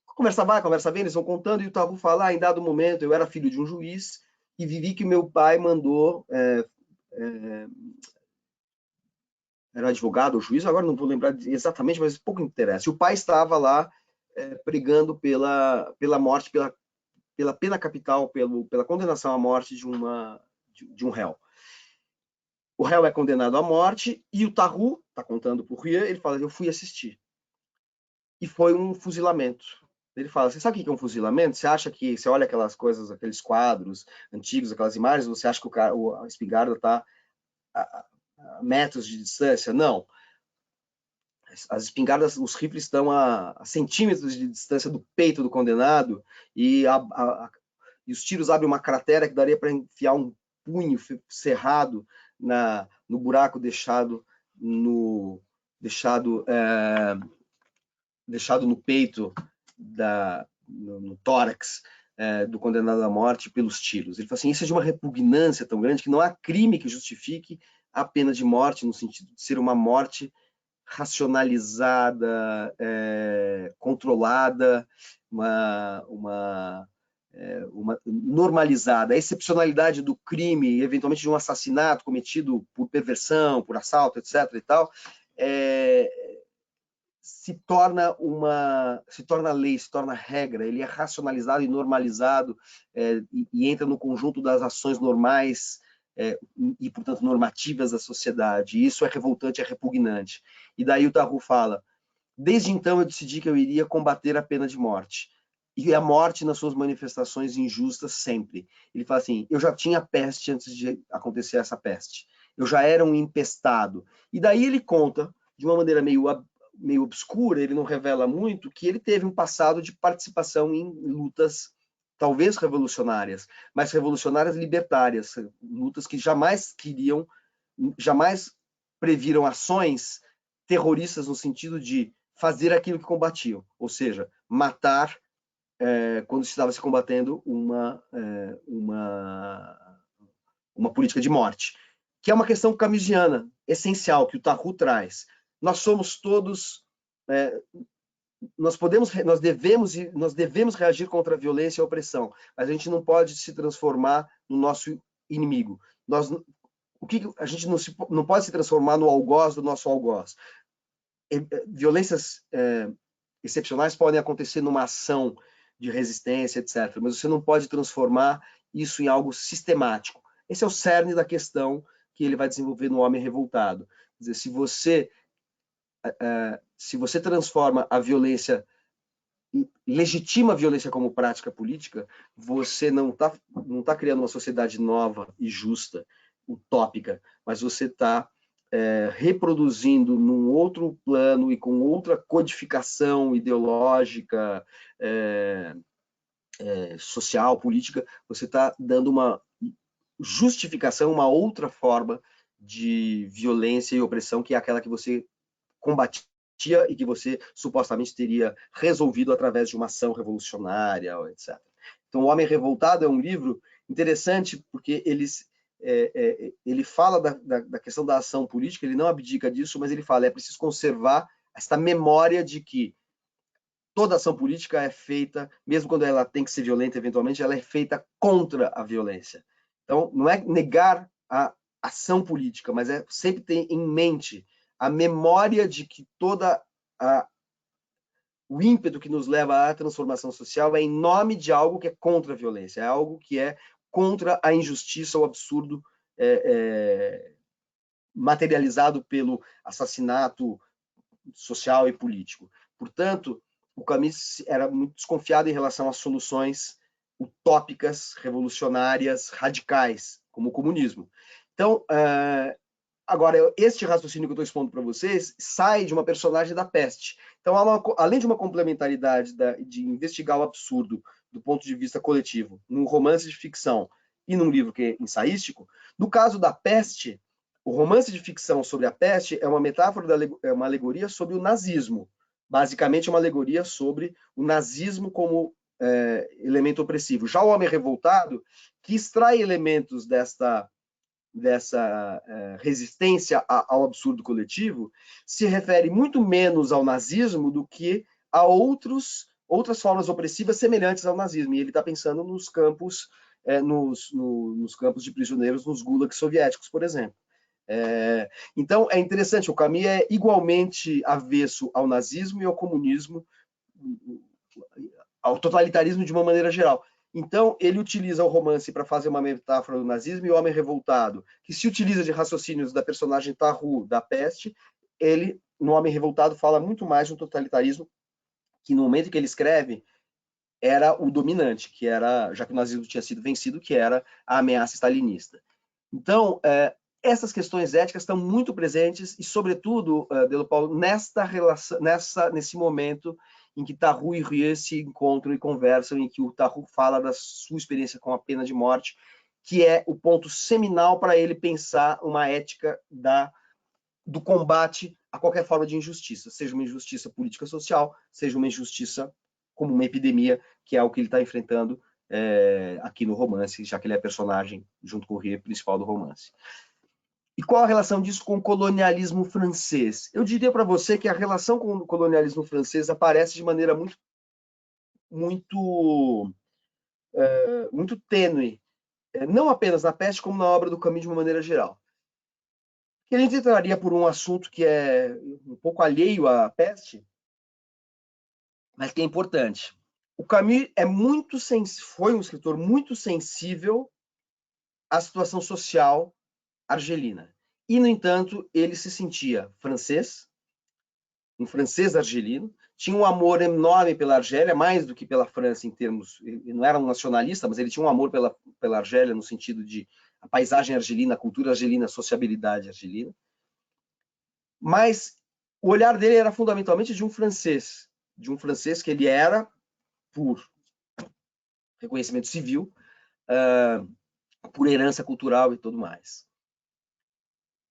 conversa vai, conversa vem, eles vão contando, e o Tarrou fala, em dado momento, eu era filho de um juiz, e vi que meu pai mandou, era advogado ou juiz, agora não vou lembrar exatamente, mas pouco interessa. E o pai estava lá pregando pela morte, pela pena capital, pela condenação à morte de um réu. O réu é condenado à morte e o Tarrou está contando para o Rieu, ele fala, eu fui assistir. E foi um fuzilamento. Ele fala, você sabe o que é um fuzilamento? Você acha que, você olha aquelas coisas, aqueles quadros antigos, aquelas imagens, você acha que a espingarda está a metros de distância? Não. As espingardas, os rifles estão a centímetros de distância do peito do condenado e os tiros abrem uma cratera que daria para enfiar um punho cerrado no buraco deixado no peito, no tórax do condenado à morte pelos tiros. Ele fala assim, isso é de uma repugnância tão grande que não há crime que justifique a pena de morte, no sentido de ser uma morte racionalizada, controlada, uma normalizada. A excepcionalidade do crime, eventualmente de um assassinato cometido por perversão, por assalto, etc. e tal, se torna lei, se torna regra, ele é racionalizado e normalizado e entra no conjunto das ações normais e, portanto, normativas da sociedade. E isso é revoltante, é repugnante. E daí o Tarrou fala, desde então eu decidi que eu iria combater a pena de morte. E a morte nas suas manifestações injustas sempre. Ele fala assim, eu já tinha peste antes de acontecer essa peste. Eu já era um empestado. E daí ele conta, de uma maneira meio obscura, ele não revela muito, que ele teve um passado de participação em lutas talvez revolucionárias, mas revolucionárias libertárias, lutas que jamais previram ações terroristas no sentido de fazer aquilo que combatiam, ou seja, matar quando estava se combatendo uma política de morte, que é uma questão camusiana, essencial, que o Tarrou traz. Nós somos todos nós devemos reagir contra a violência e a opressão, mas a gente não pode se transformar no nosso inimigo. A gente não pode se transformar no algoz do nosso algoz. Violências excepcionais podem acontecer numa ação de resistência, etc., mas você não pode transformar isso em algo sistemático. Esse é o cerne da questão que ele vai desenvolver no Homem Revoltado. Quer dizer, se você transforma a violência, legitima a violência como prática política, você não tá criando uma sociedade nova e justa, utópica, mas você está reproduzindo num outro plano e com outra codificação ideológica, social, política, você está dando uma justificação, uma outra forma de violência e opressão, que é aquela que você combatia e que você supostamente teria resolvido através de uma ação revolucionária, etc. Então, O Homem Revoltado é um livro interessante porque ele fala da questão da ação política, ele não abdica disso, mas ele fala, é preciso conservar esta memória de que toda ação política é feita, mesmo quando ela tem que ser violenta, eventualmente, ela é feita contra a violência. Então, não é negar a ação política, mas é sempre ter em mente a memória de que o ímpeto que nos leva à transformação social é em nome de algo que é contra a violência, é algo que é contra a injustiça, o absurdo materializado pelo assassinato social e político. Portanto, o Camus era muito desconfiado em relação às soluções utópicas, revolucionárias, radicais, como o comunismo. Então, agora, este raciocínio que eu estou expondo para vocês sai de uma personagem da Peste. Então, além de uma complementaridade de investigar o absurdo do ponto de vista coletivo, num romance de ficção e num livro que é ensaístico, no caso da Peste, o romance de ficção sobre a peste é uma metáfora, é uma alegoria sobre o nazismo. Basicamente, uma alegoria sobre o nazismo como elemento opressivo. Já o Homem Revoltado, que extrai elementos dessa resistência ao absurdo coletivo, se refere muito menos ao nazismo do que a outras formas opressivas semelhantes ao nazismo. E ele está pensando nos campos nos campos de prisioneiros, nos gulags soviéticos, por exemplo. Então, é interessante, o Camus é igualmente avesso ao nazismo e ao comunismo, ao totalitarismo de uma maneira geral. Então, ele utiliza o romance para fazer uma metáfora do nazismo, e o Homem Revoltado, que se utiliza de raciocínios da personagem Tarrou, da Peste, ele, no Homem Revoltado, fala muito mais de um totalitarismo que, no momento que ele escreve, era o dominante, que era, já que o nazismo tinha sido vencido, que era a ameaça stalinista. Então, essas questões éticas estão muito presentes e, sobretudo, Delo Paulo, nesse momento em que Tarrou e Rie se encontram e conversam, em que o Tarrou fala da sua experiência com a pena de morte, que é o ponto seminal para ele pensar uma ética do combate a qualquer forma de injustiça, seja uma injustiça política social, seja uma injustiça como uma epidemia, que é o que ele está enfrentando aqui no romance, já que ele é personagem, junto com o Rie, principal do romance. E qual a relação disso com o colonialismo francês? Eu diria para você que a relação com o colonialismo francês aparece de maneira muito tênue, não apenas na Peste, como na obra do Camus de uma maneira geral. E a gente entraria por um assunto que é um pouco alheio à Peste, mas que é importante. O Camus foi um escritor muito sensível à situação social argelina. E, no entanto, ele se sentia francês, um francês argelino, tinha um amor enorme pela Argélia, mais do que pela França em termos... Ele não era um nacionalista, mas ele tinha um amor pela Argélia no sentido de a paisagem argelina, a cultura argelina, a sociabilidade argelina. Mas o olhar dele era fundamentalmente de um francês que ele era, por reconhecimento civil, por herança cultural e tudo mais.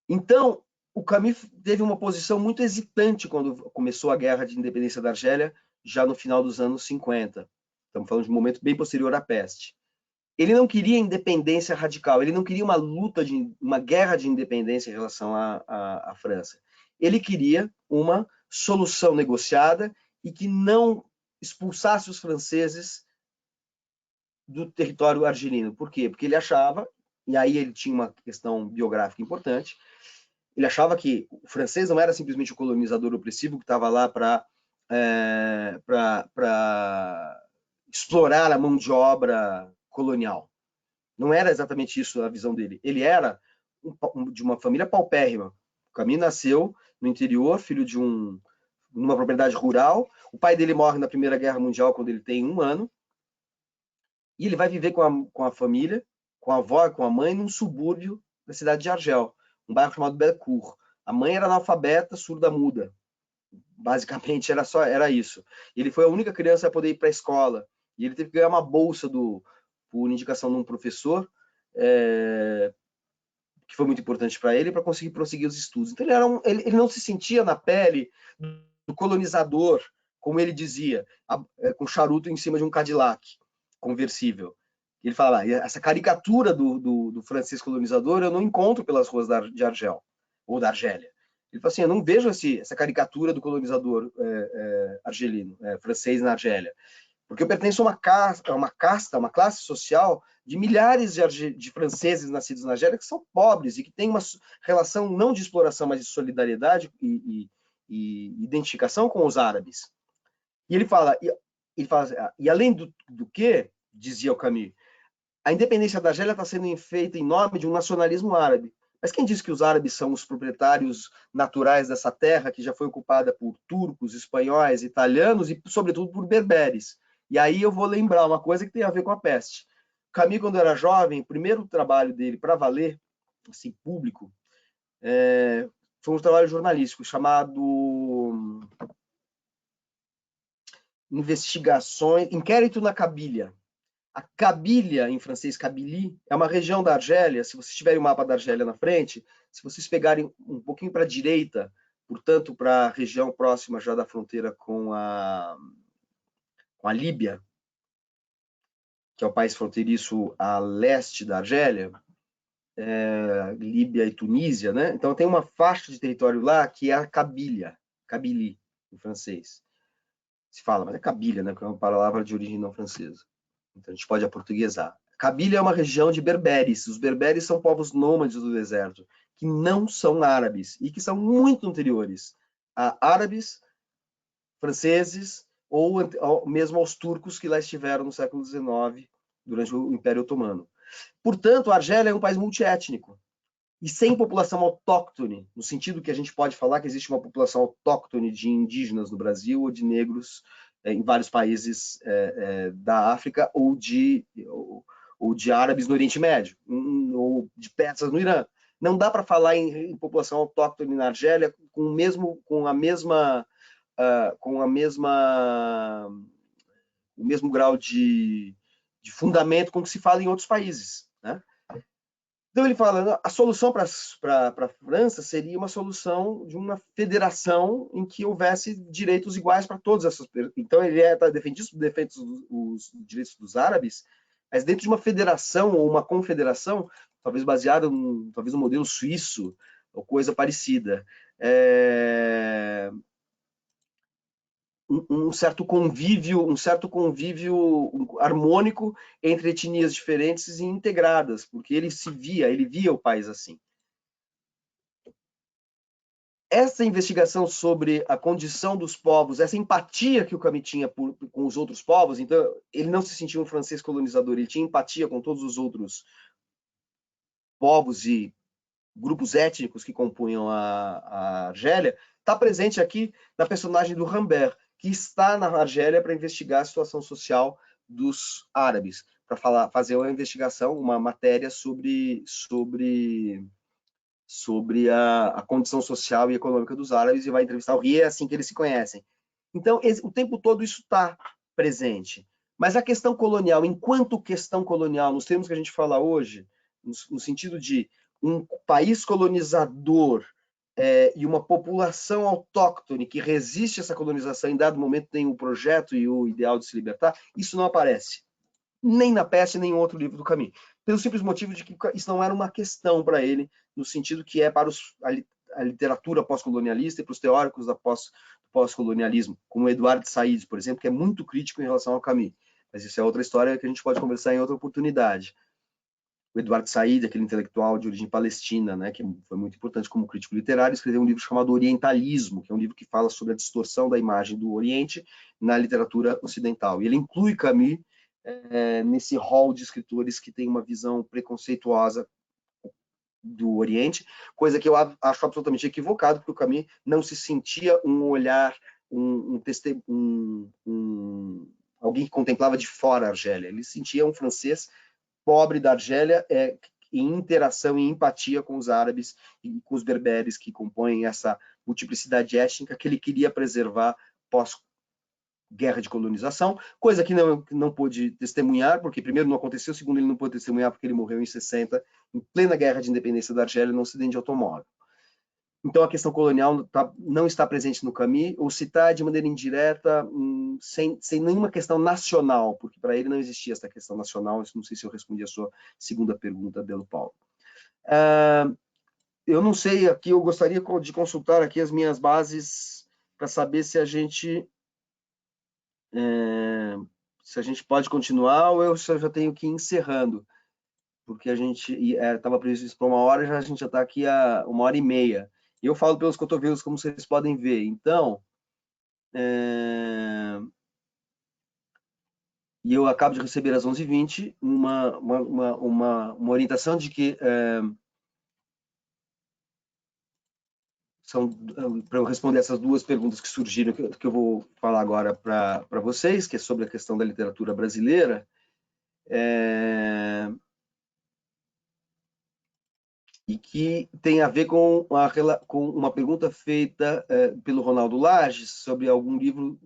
Então, o Camus teve uma posição muito hesitante quando começou a Guerra de Independência da Argélia, já no final dos anos 50. Estamos falando de um momento bem posterior à peste. Ele não queria independência radical, ele não queria uma guerra de independência em relação à França. Ele queria uma solução negociada e que não expulsasse os franceses do território argelino. Por quê? Porque ele achava, e aí ele tinha uma questão biográfica importante, ele achava que o francês não era simplesmente o colonizador opressivo que estava lá para explorar a mão de obra colonial. Não era exatamente isso a visão dele. Ele era de uma família paupérrima. O Camus nasceu no interior, filho de numa propriedade rural. O pai dele morre na Primeira Guerra Mundial quando ele tem 1 ano. E ele vai viver com a família, com a avó e com a mãe, num subúrbio da cidade de Argel, um bairro chamado Belcourt. A mãe era analfabeta, surda-muda. Basicamente era isso. Ele foi a única criança a poder ir para a escola. E ele teve que ganhar uma bolsa por indicação de um professor, que foi muito importante para ele, para conseguir prosseguir os estudos. Então ele não se sentia na pele do colonizador, como ele dizia, com charuto em cima de um Cadillac conversível. Ele falava, essa caricatura do francês colonizador eu não encontro pelas ruas de Argel, ou da Argélia. Ele falou assim, eu não vejo essa caricatura do colonizador argelino, francês na Argélia, porque eu pertenço a uma classe social de milhares de franceses nascidos na Argélia que são pobres e que têm uma relação não de exploração, mas de solidariedade e identificação com os árabes. E ele fala, e além do que, dizia o Camus, a independência da Argélia está sendo feita em nome de um nacionalismo árabe. Mas quem diz que os árabes são os proprietários naturais dessa terra que já foi ocupada por turcos, espanhóis, italianos e, sobretudo, por berberes? E aí eu vou lembrar uma coisa que tem a ver com a peste. Camus, quando era jovem, o primeiro trabalho dele para valer, assim, público, foi um trabalho jornalístico chamado Inquérito na Cabilha. A Cabilha, em francês, Kabylie, é uma região da Argélia. Se vocês tiverem o mapa da Argélia na frente, se vocês pegarem um pouquinho para a direita, portanto, para a região próxima já da fronteira com a Líbia, que é o país fronteiriço a leste da Argélia, Líbia e Tunísia, né? Então tem uma faixa de território lá que é a Kabylie, em francês. Se fala, mas é Cabilha, né? Porque é uma palavra de origem não francesa. Então a gente pode aportuguesar. Cabília é uma região de berberes. Os berberes são povos nômades do deserto, que não são árabes e que são muito anteriores a árabes, franceses ou mesmo aos turcos que lá estiveram no século XIX, durante o Império Otomano. Portanto, a Argélia é um país multiétnico e sem população autóctone, no sentido que a gente pode falar que existe uma população autóctone de indígenas no Brasil ou de negros em vários países da África ou de árabes no Oriente Médio, ou de persas no Irã. Não dá para falar em população autóctone na Argélia o mesmo grau de fundamento com que se fala em outros países, né? Então ele fala, a solução para a França seria uma solução de uma federação em que houvesse direitos iguais para todas essas pessoas. Então ele defende os direitos dos árabes, mas dentro de uma federação ou uma confederação, talvez baseada talvez no modelo suíço ou coisa parecida. Um certo convívio harmônico entre etnias diferentes e integradas, porque ele via o país assim. Essa investigação sobre a condição dos povos, essa empatia que o Camus tinha com os outros povos, então ele não se sentia um francês colonizador, ele tinha empatia com todos os outros povos e grupos étnicos que compunham a Argélia, está presente aqui na personagem do Rambert, que está na Argélia para investigar a situação social dos árabes, para fazer uma investigação, uma matéria sobre a condição social e econômica dos árabes e vai entrevistar o Rie, é assim que eles se conhecem. Então, o tempo todo isso está presente. Mas a questão colonial, enquanto questão colonial, nos termos que a gente fala hoje, no sentido de um país colonizador e uma população autóctone que resiste a essa colonização, em dado momento tem o projeto e o ideal de se libertar, isso não aparece. Nem na Peste, nem em outro livro do Camus. Pelo simples motivo de que isso não era uma questão para ele, no sentido que é para a literatura pós-colonialista e para os teóricos do pós-colonialismo, como Edouard Said, por exemplo, que é muito crítico em relação ao Camus. Mas isso é outra história que a gente pode conversar em outra oportunidade. O Edouard Said, aquele intelectual de origem palestina, né, que foi muito importante como crítico literário, escreveu um livro chamado Orientalismo, que é um livro que fala sobre a distorção da imagem do Oriente na literatura ocidental. E ele inclui Camus nesse hall de escritores que tem uma visão preconceituosa do Oriente, coisa que eu acho absolutamente equivocado, porque o Camus não se sentia um olhar, alguém que contemplava de fora a Argélia. Ele se sentia um francês pobre da Argélia, em interação e empatia com os árabes e com os berberes que compõem essa multiplicidade étnica que ele queria preservar pós-guerra de colonização, coisa que não pôde testemunhar, porque primeiro não aconteceu, segundo ele não pôde testemunhar porque ele morreu em 60, em plena guerra de independência da Argélia, num acidente de automóvel. Então a questão colonial não está presente no Camus, ou se está de maneira indireta, sem nenhuma questão nacional, porque para ele não existia essa questão nacional. Não sei se eu respondi a sua segunda pergunta, Belo Paulo. Eu não sei, aqui eu gostaria de consultar aqui as minhas bases para saber se a gente pode continuar ou se eu já tenho que ir encerrando, porque a gente estava previsto isso para 1 hora, a gente já está aqui há 1h30. E eu falo pelos cotovelos, como vocês podem ver. Então, e eu acabo de receber às 11h20 uma orientação de que para eu responder essas duas perguntas que surgiram, que eu vou falar agora para vocês, que é sobre a questão da literatura brasileira, e que tem a ver com uma pergunta feita pelo Ronaldo Lages sobre algum livro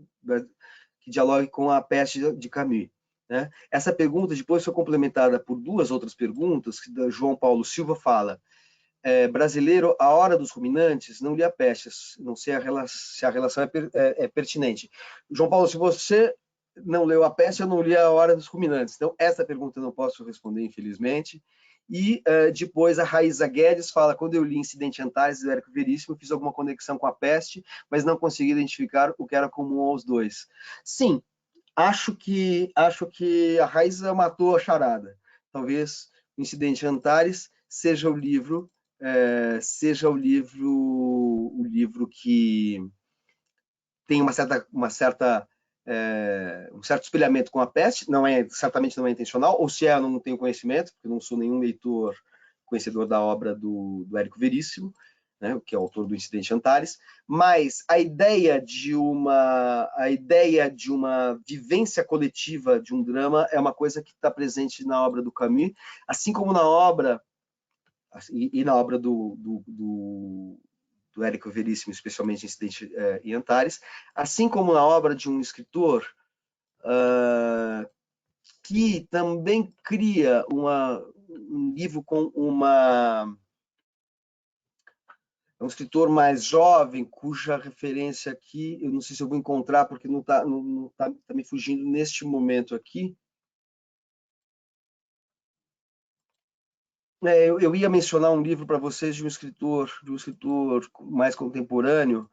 que dialogue com a Peste de Camus. Né? Essa pergunta depois foi complementada por duas outras perguntas, que João Paulo Silva fala: brasileiro, a hora dos ruminantes, não li a Peste, não sei se a relação é pertinente. João Paulo, se você não leu a Peste, eu não li a hora dos ruminantes. Então, essa pergunta eu não posso responder, infelizmente. E depois a Raíza Guedes fala: quando eu li Incidente Antares do Érico Veríssimo, fiz alguma conexão com a Peste, mas não consegui identificar o que era comum aos dois. Sim, acho que a Raíza matou a charada. talvez o Incidente Antares seja o livro que tem um certo espelhamento com a peste. Certamente não é intencional, ou se eu não tenho conhecimento, porque não sou nenhum leitor conhecedor da obra do Érico Veríssimo, né, que é o autor do Incidente Antares, mas a ideia de uma vivência coletiva de um drama é uma coisa que está presente na obra do Camus, assim como na obra na obra do Érico Veríssimo, especialmente Incidente em Antares, assim como na obra de um escritor que também cria um livro com um escritor mais jovem, cuja referência aqui, eu não sei se eu vou encontrar, porque não está me fugindo neste momento aqui. Eu ia mencionar um livro para vocês de um escritor mais contemporâneo,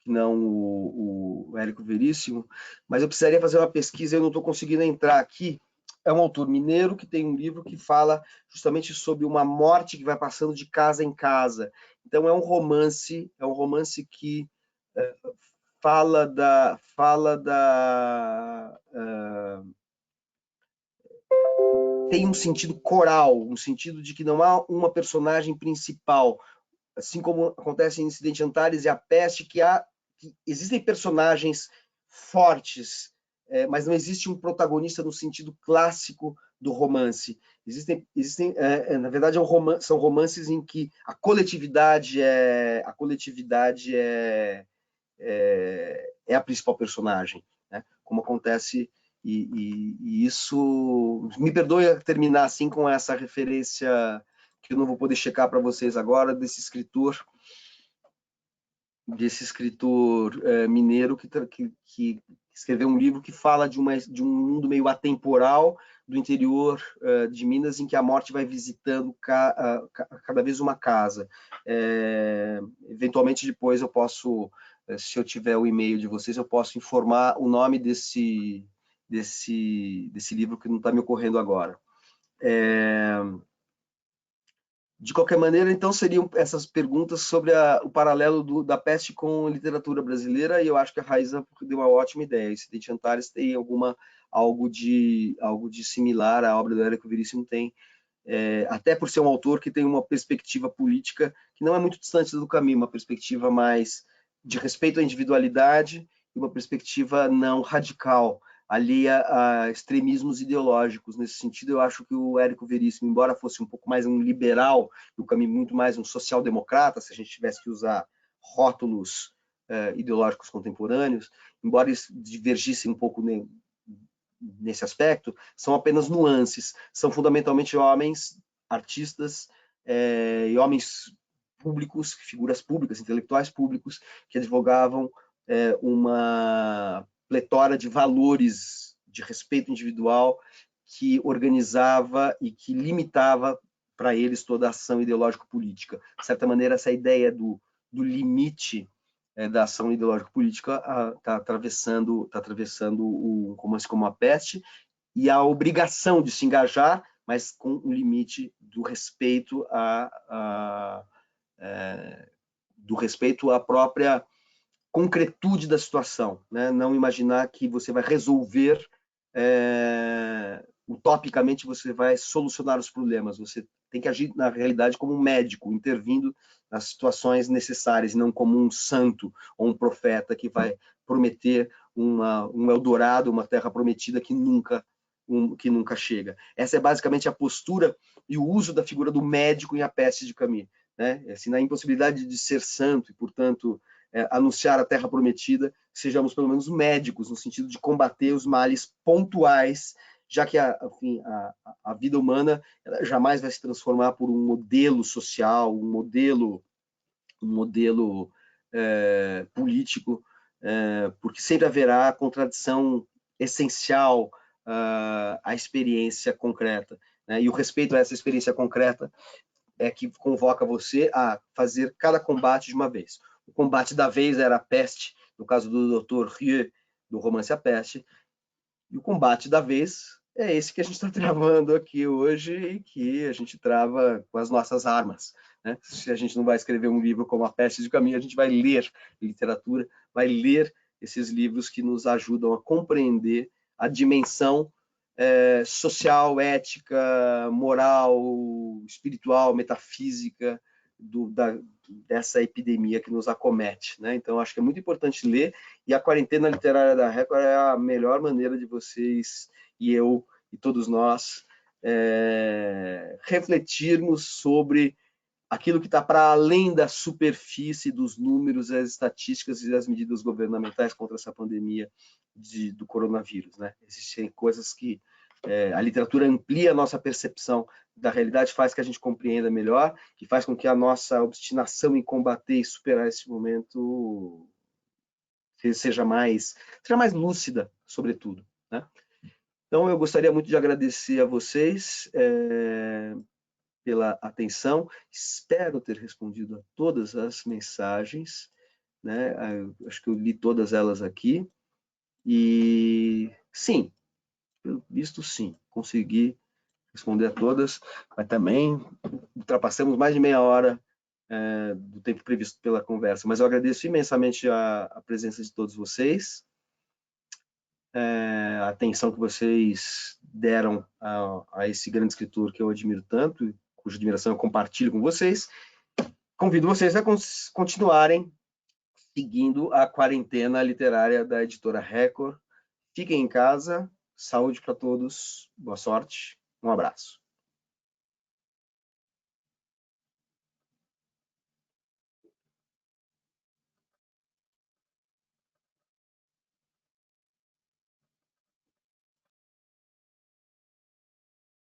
que não o Érico Veríssimo, mas eu precisaria fazer uma pesquisa, eu não estou conseguindo entrar aqui. É um autor mineiro que tem um livro que fala justamente sobre uma morte que vai passando de casa em casa. Então é um romance que fala da tem um sentido coral, um sentido de que não há uma personagem principal, assim como acontece em Incidente Antares e a Peste, que existem personagens fortes, mas não existe um protagonista no sentido clássico do romance. Na verdade, são romances em que a coletividade é a principal personagem, né? Como acontece, e isso me perdoe terminar assim com essa referência que eu não vou poder checar para vocês agora, desse escritor mineiro que escreveu um livro que fala de um mundo meio atemporal do interior de Minas, em que a morte vai visitando cada vez uma casa. Eventualmente depois eu posso, se eu tiver o e-mail de vocês, eu posso informar o nome desse livro, que não está me ocorrendo agora. De qualquer maneira, então, seriam essas perguntas sobre o paralelo da peste com a literatura brasileira, e eu acho que a Raíza deu uma ótima ideia. Incidente Antares tem algo de similar, a obra do Érico Veríssimo tem, até por ser um autor que tem uma perspectiva política que não é muito distante do Camus, uma perspectiva mais de respeito à individualidade e uma perspectiva não radical, alheia a extremismos ideológicos. Nesse sentido, eu acho que o Érico Veríssimo, embora fosse um pouco mais um liberal, e o Camus muito mais um social-democrata, se a gente tivesse que usar rótulos ideológicos contemporâneos, embora eles divergissem um pouco nesse aspecto, são apenas nuances. São fundamentalmente homens, artistas e homens públicos, figuras públicas, intelectuais públicos, que advogavam uma pletora de valores de respeito individual que organizava e que limitava para eles toda a ação ideológico-política. De certa maneira, essa ideia do limite da ação ideológico-política está atravessando um romance como A Peste, e a obrigação de se engajar, mas com um limite do respeito à própria concretude da situação, né? Não imaginar que você vai resolver utopicamente, você vai solucionar os problemas. Você tem que agir na realidade como um médico, intervindo nas situações necessárias, e não como um santo ou um profeta que vai prometer um Eldorado, uma terra prometida que nunca chega. Essa é basicamente a postura e o uso da figura do médico em A Peste de Camus, né? Assim, na impossibilidade de ser santo e, portanto, anunciar a terra prometida, sejamos pelo menos médicos, no sentido de combater os males pontuais, já que a vida humana jamais vai se transformar por um modelo social, um modelo político, porque sempre haverá contradição essencial à experiência concreta, né? E o respeito a essa experiência concreta é que convoca você a fazer cada combate de uma vez. O combate da vez era a peste, no caso do Dr. Rieu, do romance A Peste, e o combate da vez é esse que a gente está travando aqui hoje e que a gente trava com as nossas armas, né? Se a gente não vai escrever um livro como A Peste de Caminho, a gente vai ler literatura, vai ler esses livros que nos ajudam a compreender a dimensão social, ética, moral, espiritual, metafísica dessa epidemia que nos acomete, né? Então, acho que é muito importante ler, e a quarentena literária da Record é a melhor maneira de vocês e eu e todos nós refletirmos sobre aquilo que está para além da superfície dos números, as estatísticas e as medidas governamentais contra essa pandemia do coronavírus, né? Existem coisas que a literatura amplia a nossa percepção da realidade, faz que a gente compreenda melhor e faz com que a nossa obstinação em combater e superar esse momento seja mais lúcida, sobretudo, né? Então, eu gostaria muito de agradecer a vocês pela atenção. Espero ter respondido a todas as mensagens, né? Acho que eu li todas elas aqui. E sim, pelo visto, sim, consegui responder a todas, mas também ultrapassamos mais de meia hora do tempo previsto pela conversa. Mas eu agradeço imensamente a presença de todos vocês, a atenção que vocês deram a esse grande escritor que eu admiro tanto, cuja admiração eu compartilho com vocês. Convido vocês a continuarem seguindo a quarentena literária da editora Record. Fiquem em casa, saúde para todos, boa sorte, um abraço.